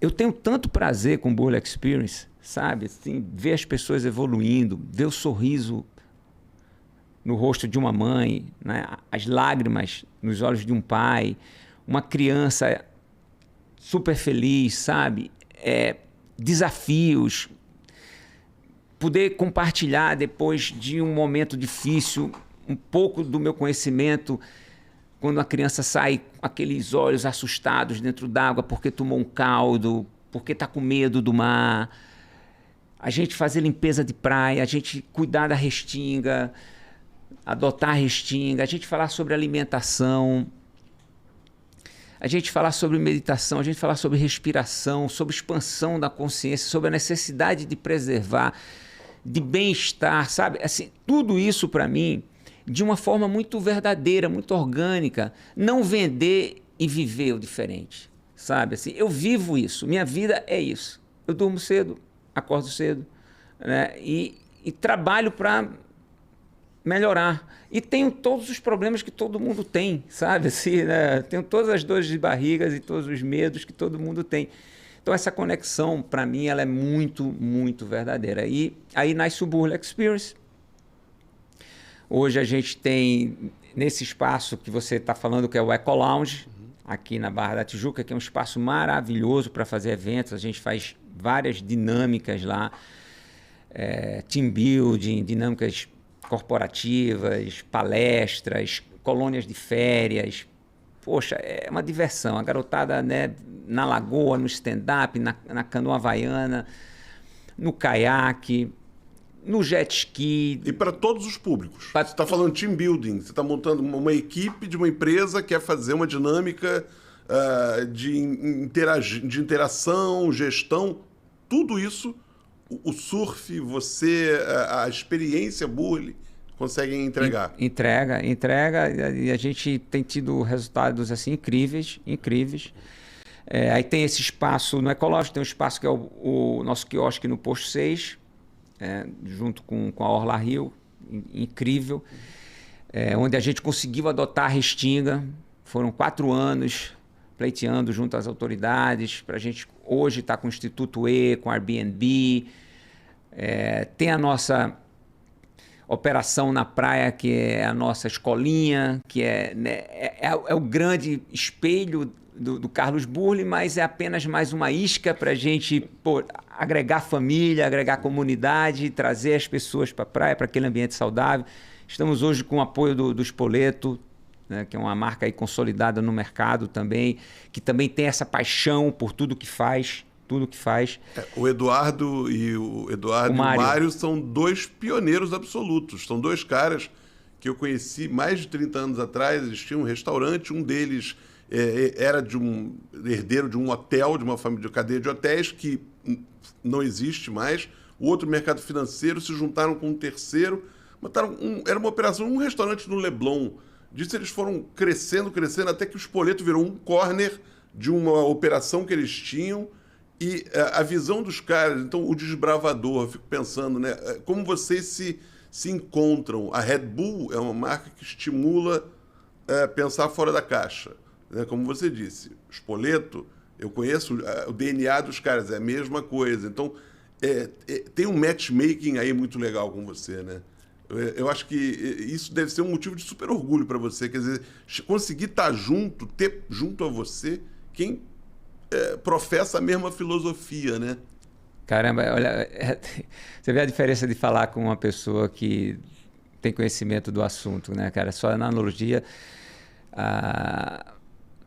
Speaker 3: eu tenho tanto prazer com o Burle Experience, sabe? Assim, ver as pessoas evoluindo, ver o sorriso no rosto de uma mãe, né? As lágrimas nos olhos de um pai, uma criança super feliz, sabe? Desafios, poder compartilhar depois de um momento difícil um pouco do meu conhecimento, quando a criança sai com aqueles olhos assustados dentro d'água porque tomou um caldo, porque está com medo do mar. A gente fazer limpeza de praia, a gente cuidar da restinga, adotar a restinga, a gente falar sobre alimentação, a gente falar sobre meditação, a gente falar sobre respiração, sobre expansão da consciência, sobre a necessidade de preservar, de bem-estar, sabe? Assim, tudo isso para mim de uma forma muito verdadeira, muito orgânica. Não vender e viver o diferente, sabe? Assim, eu vivo isso, minha vida é isso. Eu durmo cedo, acordo cedo, né? E trabalho para melhorar. E tenho todos os problemas que todo mundo tem, sabe? Assim, né? Tenho todas as dores de barriga e todos os medos que todo mundo tem. Então, essa conexão, para mim, ela é muito, muito verdadeira. E aí nasce o Burle Experience. Hoje a gente tem, nesse espaço que você está falando, que é o Eco Lounge, aqui na Barra da Tijuca, que é um espaço maravilhoso para fazer eventos. A gente faz várias dinâmicas lá, team building, dinâmicas corporativas, palestras, colônias de férias. Poxa, é uma diversão. A garotada, né, na lagoa, no stand-up, na canoa havaiana, no caiaque, no jet ski.
Speaker 1: E para todos os públicos. Você está falando team building, você está montando uma equipe de uma empresa que quer fazer uma dinâmica de interação, gestão, tudo isso, o surf, você, a experiência Burle, conseguem entregar.
Speaker 3: Entrega, e a gente tem tido resultados assim incríveis. Aí tem esse espaço no Ecológico, tem um espaço que é o nosso quiosque no Posto 6, junto com a Orla Rio, incrível, onde a gente conseguiu adotar a Restinga. Foram 4 anos pleiteando junto às autoridades, para a gente hoje estar com o Instituto E, com o Airbnb, tem a nossa operação na praia, que é a nossa escolinha, que é o grande espelho do Carlos Burle, mas é apenas mais uma isca para a gente agregar família, agregar comunidade, trazer as pessoas para a praia, para aquele ambiente saudável. Estamos hoje com o apoio do Spoleto, né, que é uma marca aí consolidada no mercado também, que também tem essa paixão por tudo que faz.
Speaker 1: O Eduardo e o Mário são 2 pioneiros absolutos. São 2 caras que eu conheci mais de 30 anos atrás. Eles tinham um restaurante, um deles era herdeiro de um hotel, de uma família de cadeia de hotéis que não existe mais. O outro, mercado financeiro, se juntaram com um terceiro, era uma operação, um restaurante no Leblon. Disso eles foram crescendo, até que o Spoleto virou um corner de uma operação que eles tinham. E a visão dos caras, então o desbravador, eu fico pensando, né, como vocês se encontram. A Red Bull é uma marca que estimula pensar fora da caixa, né? Como você disse, o Spoleto, eu conheço o DNA dos caras, é a mesma coisa. Então, tem um matchmaking aí muito legal com você, né? Eu acho que isso deve ser um motivo de super orgulho para você, quer dizer, conseguir estar junto, ter junto a você quem professa a mesma filosofia, né?
Speaker 3: Caramba, olha, você vê a diferença de falar com uma pessoa que tem conhecimento do assunto, né, cara? Só na analogia,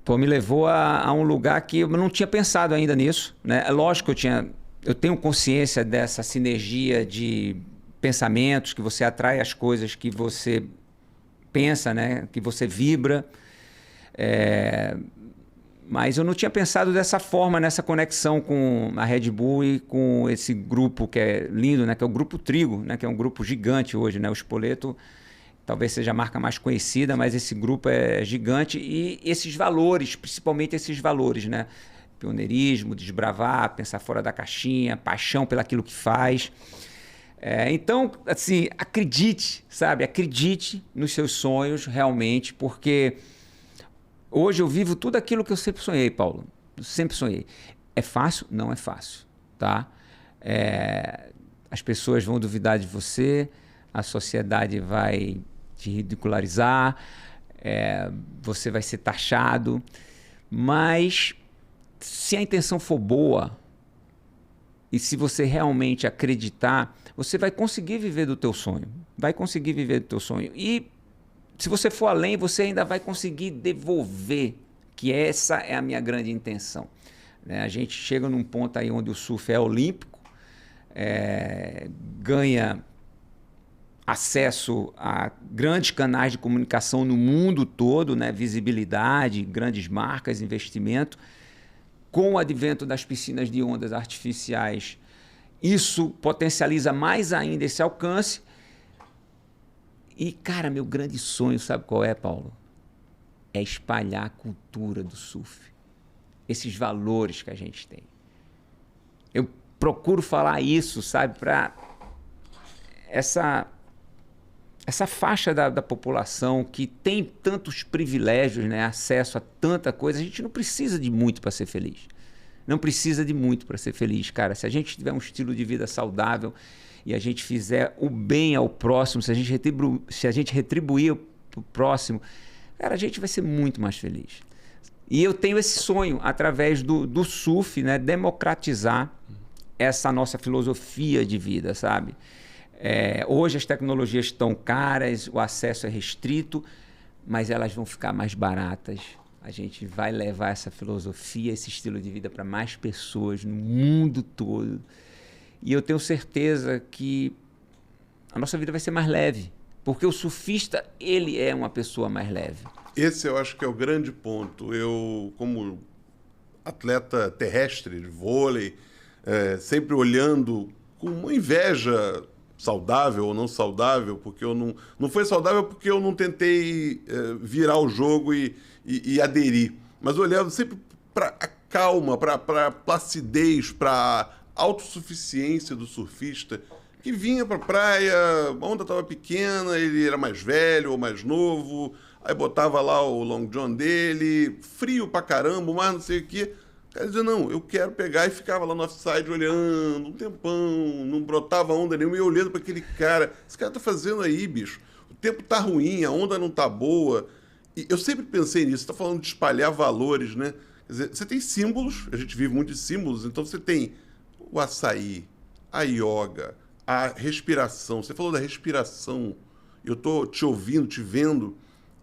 Speaker 3: me levou a um lugar que eu não tinha pensado ainda nisso, né? É lógico que eu tenho consciência dessa sinergia de pensamentos, que você atrai as coisas que você pensa, né? Que você vibra. Mas eu não tinha pensado dessa forma, nessa conexão com a Red Bull e com esse grupo que é lindo, né? Que é o Grupo Trigo, né? Que é um grupo gigante hoje, né? O Spoleto talvez seja a marca mais conhecida, mas esse grupo é gigante. E esses valores, principalmente esses valores, né? Pioneirismo, desbravar, pensar fora da caixinha, paixão pelaquilo que faz. Então, assim, acredite, sabe? Acredite nos seus sonhos realmente, porque hoje eu vivo tudo aquilo que eu sempre sonhei, Paulo. Eu sempre sonhei. É fácil? Não é fácil, tá? As pessoas vão duvidar de você, a sociedade vai te ridicularizar, você vai ser taxado, mas se a intenção for boa e se você realmente acreditar, você vai conseguir viver do teu sonho. E se você for além, você ainda vai conseguir devolver, que essa é a minha grande intenção. Né? A gente chega num ponto aí onde o surf é olímpico, ganha acesso a grandes canais de comunicação no mundo todo, né? Visibilidade, grandes marcas, investimento. Com o advento das piscinas de ondas artificiais, isso potencializa mais ainda esse alcance. E, cara, meu grande sonho, sabe qual é, Paulo? É espalhar a cultura do surf. Esses valores que a gente tem. Eu procuro falar isso, sabe, para essa faixa da população que tem tantos privilégios, né, acesso a tanta coisa. A gente não precisa de muito para ser feliz. Não precisa de muito para ser feliz, cara. Se a gente tiver um estilo de vida saudável e a gente fizer o bem ao próximo, se a gente retribuir para o próximo, cara, a gente vai ser muito mais feliz. E eu tenho esse sonho, através do surf, né, democratizar essa nossa filosofia de vida, sabe? Hoje as tecnologias estão caras, o acesso é restrito, mas elas vão ficar mais baratas. A gente vai levar essa filosofia, esse estilo de vida para mais pessoas no mundo todo. E eu tenho certeza que a nossa vida vai ser mais leve, porque o surfista, ele é uma pessoa mais leve.
Speaker 1: Esse eu acho que é o grande ponto. Eu, como atleta terrestre de vôlei, sempre olhando com uma inveja saudável ou não saudável, porque eu não foi saudável porque eu não tentei virar o jogo e aderir. Mas olhando sempre para a calma, para a placidez, para a autossuficiência do surfista, que vinha para a praia, a onda estava pequena, ele era mais velho ou mais novo, aí botava lá o long john dele, frio pra caramba, mas não sei o quê. O cara dizia, não, eu quero pegar, e ficava lá no offside olhando um tempão, não brotava onda nenhuma, e eu olhando para aquele cara, esse cara tá fazendo aí, bicho, o tempo tá ruim, a onda não tá boa. E eu sempre pensei nisso, você tá falando de espalhar valores, né? Quer dizer, você tem símbolos, a gente vive muito de símbolos, então você tem o açaí, a yoga, a respiração. Você falou da respiração, eu tô te ouvindo, te vendo,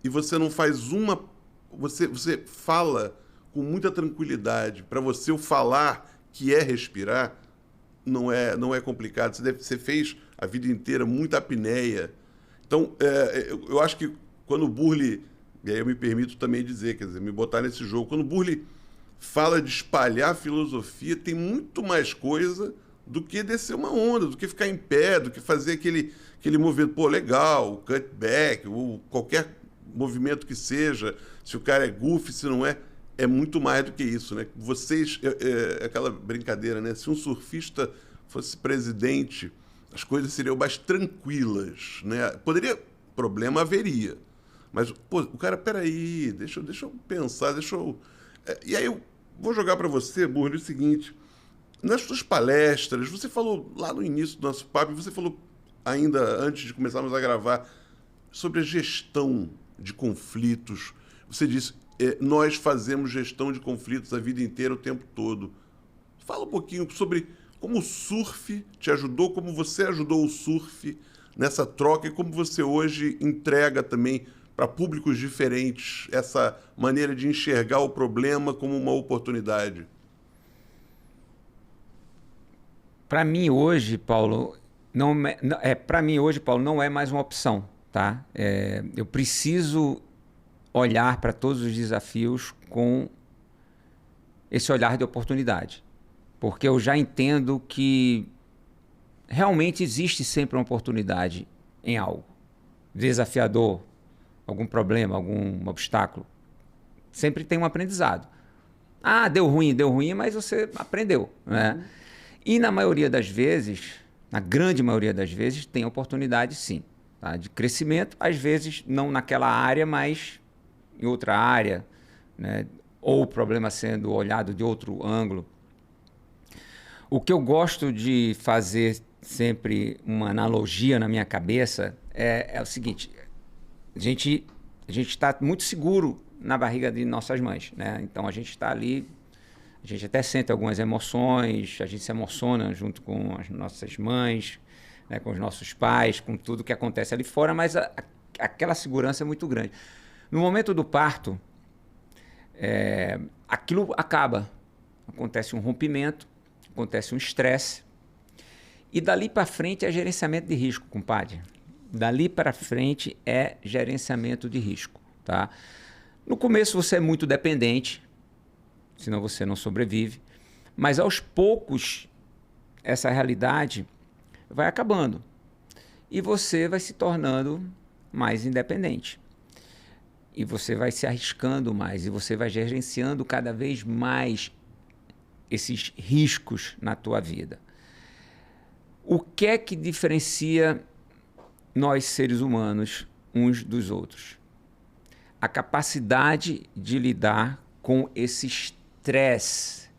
Speaker 1: e você não faz uma... Você fala com muita tranquilidade. Para você, o falar, que é respirar, não é complicado. Você fez a vida inteira muita apneia. Então, eu acho que quando o Burle, e aí eu me permito também dizer, quer dizer, me botar nesse jogo, quando o Burle fala de espalhar filosofia, tem muito mais coisa do que descer uma onda, do que ficar em pé, do que fazer aquele movimento, pô, legal, o cutback, ou qualquer movimento que seja, se o cara é goofy, se não é muito mais do que isso, né? Vocês, aquela brincadeira, né? Se um surfista fosse presidente, as coisas seriam mais tranquilas, né? Problema haveria, mas, pô, o cara, peraí, deixa eu pensar, e aí eu vou jogar para você, Burle, o seguinte: nas suas palestras, você falou lá no início do nosso papo, você falou ainda antes de começarmos a gravar sobre a gestão de conflitos. Você disse, nós fazemos gestão de conflitos a vida inteira, o tempo todo. Fala um pouquinho sobre como o surf te ajudou, como você ajudou o surf nessa troca e como você hoje entrega também para públicos diferentes essa maneira de enxergar o problema como uma oportunidade.
Speaker 2: Para mim hoje, Paulo, não é mais uma opção, tá? Eu preciso olhar para todos os desafios com esse olhar de oportunidade, porque eu já entendo que realmente existe sempre uma oportunidade em algo desafiador, algum problema, algum obstáculo. Sempre tem um aprendizado. Ah, deu ruim, mas você aprendeu, né? E na maioria das vezes, na grande maioria das vezes, tem oportunidade sim, tá? De crescimento, às vezes não naquela área, mas em outra área, né? Ou o problema sendo olhado de outro ângulo. O que eu gosto de fazer sempre uma analogia na minha cabeça é o seguinte: a gente está muito seguro na barriga de nossas mães, né? Então a gente está ali, a gente até sente algumas emoções, a gente se emociona junto com as nossas mães, né, com os nossos pais, com tudo que acontece ali fora, mas aquela segurança é muito grande. No momento do parto, aquilo acaba. Acontece um rompimento, acontece um estresse, e dali para frente é gerenciamento de risco, compadre. Dali para frente é gerenciamento de risco, tá? No começo você é muito dependente, senão você não sobrevive. Mas aos poucos, essa realidade vai acabando. E você vai se tornando mais independente. E você vai se arriscando mais. E você vai gerenciando cada vez mais esses riscos na tua vida. O que é que diferencia nós, seres humanos, uns dos outros? A capacidade de lidar com esse estresse,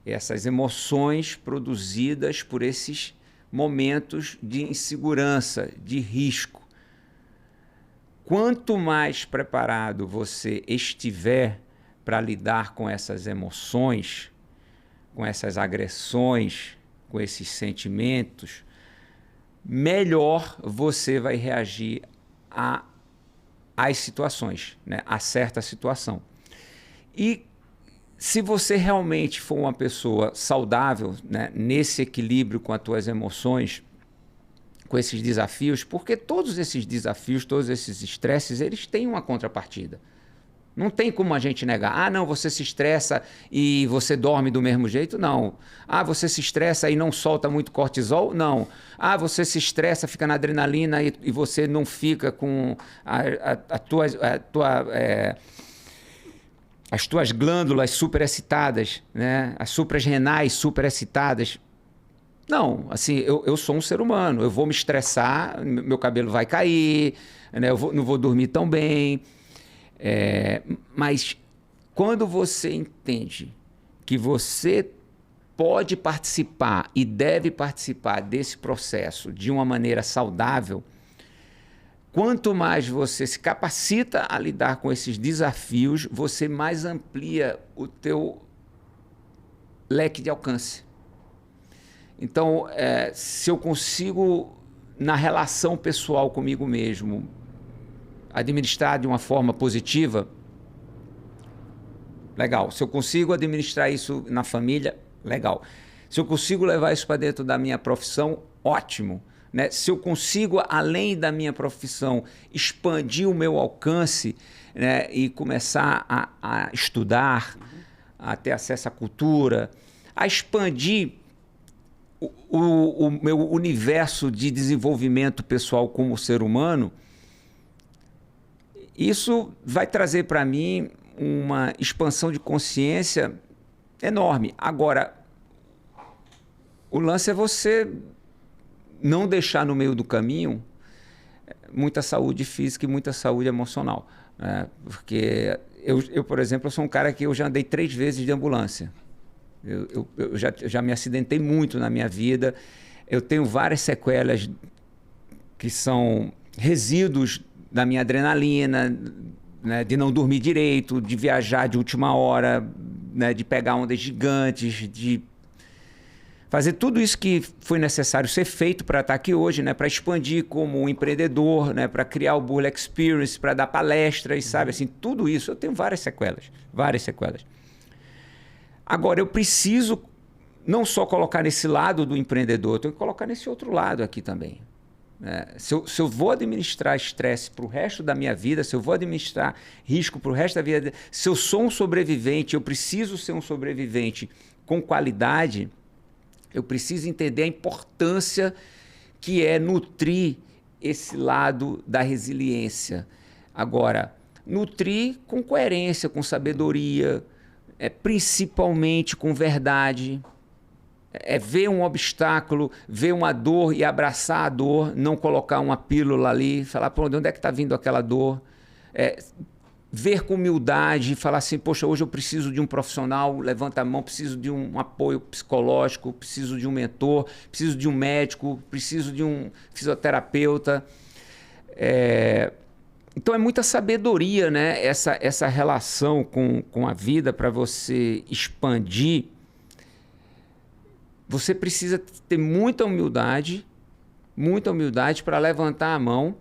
Speaker 2: essas emoções produzidas por esses momentos de insegurança, de risco. Quanto mais preparado você estiver para lidar com essas emoções, com essas agressões, com esses sentimentos, melhor você vai reagir às situações, né? A certa situação. E se você realmente for uma pessoa saudável, né, nesse equilíbrio com as tuas emoções, com esses desafios, porque todos esses desafios, todos esses estresses, eles têm uma contrapartida.
Speaker 3: Não tem como a gente negar. Ah, não, você se estressa e você dorme do mesmo jeito? Não. Ah, você se estressa e não solta muito cortisol? Não. Ah, você se estressa, fica na adrenalina e você não fica com as tuas glândulas superexcitadas, né? As suprarrenais superexcitadas. Não, assim, eu sou um ser humano. Eu vou me estressar, meu cabelo vai cair, né? Não vou dormir tão bem. Mas quando você entende que você pode participar e deve participar desse processo de uma maneira saudável, quanto mais você se capacita a lidar com esses desafios, você mais amplia o teu leque de alcance. Então, se eu consigo, na relação pessoal comigo mesmo, administrar de uma forma positiva, legal. Se eu consigo administrar isso na família, legal. Se eu consigo levar isso para dentro da minha profissão, ótimo. Né? Se eu consigo, além da minha profissão, expandir o meu alcance, né? E começar a estudar, a ter acesso à cultura, a expandir o meu universo de desenvolvimento pessoal como ser humano, isso vai trazer para mim uma expansão de consciência enorme. Agora, o lance é você não deixar no meio do caminho muita saúde física e muita saúde emocional. Né? Porque eu, por exemplo, eu sou um cara que eu já andei 3 vezes de ambulância. Eu já me acidentei muito na minha vida. Eu tenho várias sequelas que são resíduos da minha adrenalina, né, de não dormir direito, de viajar de última hora, né, de pegar ondas gigantes, de fazer tudo isso que foi necessário ser feito para estar aqui hoje, né, para expandir como empreendedor, né, para criar o Burle Experience, para dar palestras, sabe? Assim, tudo isso. Eu tenho várias sequelas, várias sequelas. Agora, eu preciso não só colocar nesse lado do empreendedor, eu tenho que colocar nesse outro lado aqui também. Se eu vou administrar estresse para o resto da minha vida, se eu vou administrar risco para o resto da vida, se eu sou um sobrevivente, eu preciso ser um sobrevivente com qualidade, eu preciso entender a importância que é nutrir esse lado da resiliência. Agora, nutrir com coerência, com sabedoria, principalmente com verdade. Ver um obstáculo, ver uma dor e abraçar a dor, não colocar uma pílula ali, falar, pô, de onde é que está vindo aquela dor? Ver com humildade, falar assim, poxa, hoje eu preciso de um profissional, levanta a mão, preciso de um apoio psicológico, preciso de um mentor, preciso de um médico, preciso de um fisioterapeuta. Então é muita sabedoria, né? Essa relação com a vida para você expandir. Você precisa ter muita humildade para levantar a mão,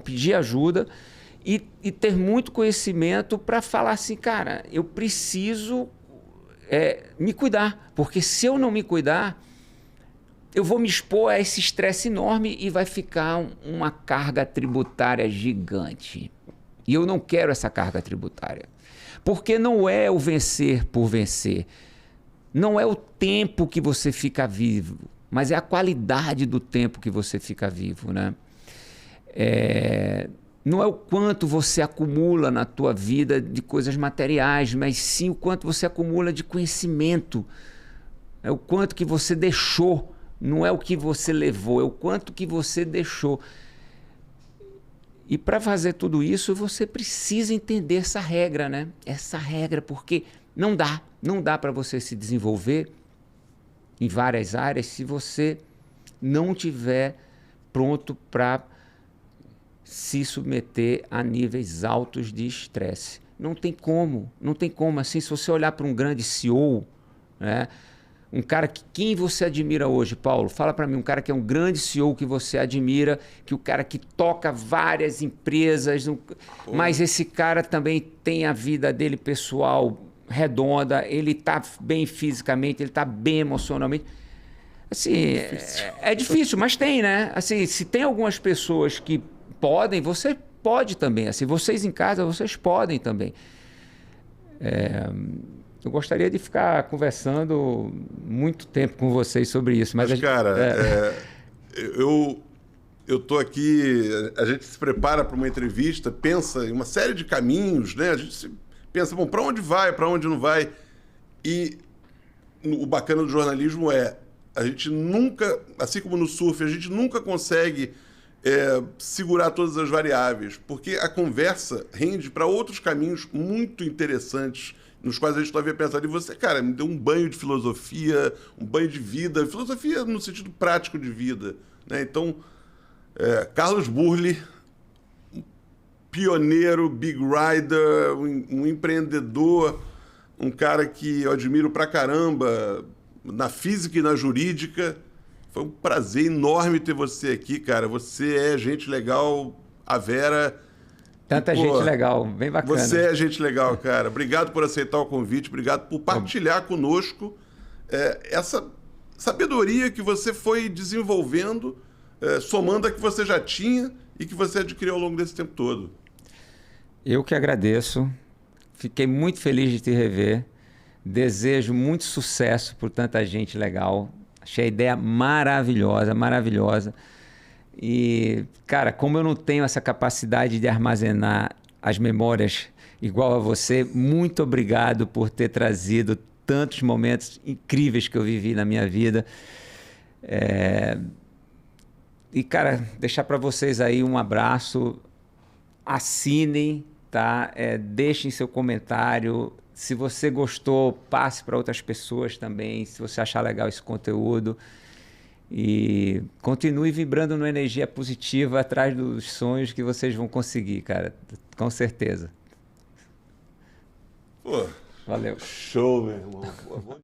Speaker 3: pedir ajuda e ter muito conhecimento para falar assim, cara, eu preciso me cuidar, porque se eu não me cuidar, eu vou me expor a esse estresse enorme e vai ficar uma carga tributária gigante. E eu não quero essa carga tributária, porque não é o vencer por vencer. Não é o tempo que você fica vivo, mas é a qualidade do tempo que você fica vivo, né? Não é o quanto você acumula na tua vida de coisas materiais, mas sim o quanto você acumula de conhecimento. É o quanto que você deixou, não é o que você levou, é o quanto que você deixou. E para fazer tudo isso, você precisa entender essa regra, né? Essa regra, porque não dá para você se desenvolver em várias áreas se você não tiver pronto para se submeter a níveis altos de estresse. Não tem como. Assim, se você olhar para um grande CEO, né? Um cara quem você admira hoje, Paulo? Fala para mim, um cara que é um grande CEO que você admira, que o cara que toca várias empresas, mas esse cara também tem a vida dele pessoal redonda, ele está bem fisicamente, ele está bem emocionalmente. Assim, é difícil, mas tem, né? Assim, se tem algumas pessoas que podem, você pode também, assim, vocês em casa, vocês podem também. Eu gostaria de ficar conversando muito tempo com vocês sobre isso. Mas
Speaker 1: cara, eu tô aqui, a gente se prepara para uma entrevista, pensa em uma série de caminhos, né? A gente pensa, bom, para onde vai, para onde não vai. E o bacana do jornalismo a gente nunca, assim como no surf, a gente nunca consegue segurar todas as variáveis, porque a conversa rende para outros caminhos muito interessantes, nos quais a gente talvez pensar. E você, cara, me deu um banho de filosofia, um banho de vida, filosofia no sentido prático de vida, né? Então, Carlos Burle, pioneiro, big rider, um empreendedor, um cara que eu admiro pra caramba na física e na jurídica. Foi um prazer enorme ter você aqui, cara. Você é gente legal, a Vera...
Speaker 3: Tanta gente legal, bem bacana.
Speaker 1: Você é gente legal, cara. Obrigado por aceitar o convite, obrigado por partilhar conosco essa sabedoria que você foi desenvolvendo, somando a que você já tinha e que você adquiriu ao longo desse tempo todo.
Speaker 3: Eu que agradeço. Fiquei muito feliz de te rever. Desejo muito sucesso por tanta gente legal. Achei a ideia maravilhosa, maravilhosa. E, cara, como eu não tenho essa capacidade de armazenar as memórias igual a você, muito obrigado por ter trazido tantos momentos incríveis que eu vivi na minha vida. E, cara, deixar para vocês aí um abraço. Assinem, tá? Deixem seu comentário. Se você gostou, passe para outras pessoas também, se você achar legal esse conteúdo. E continue vibrando numa energia positiva atrás dos sonhos que vocês vão conseguir, cara. Com certeza.
Speaker 1: Pô,
Speaker 3: valeu.
Speaker 1: Show, meu irmão. Pô,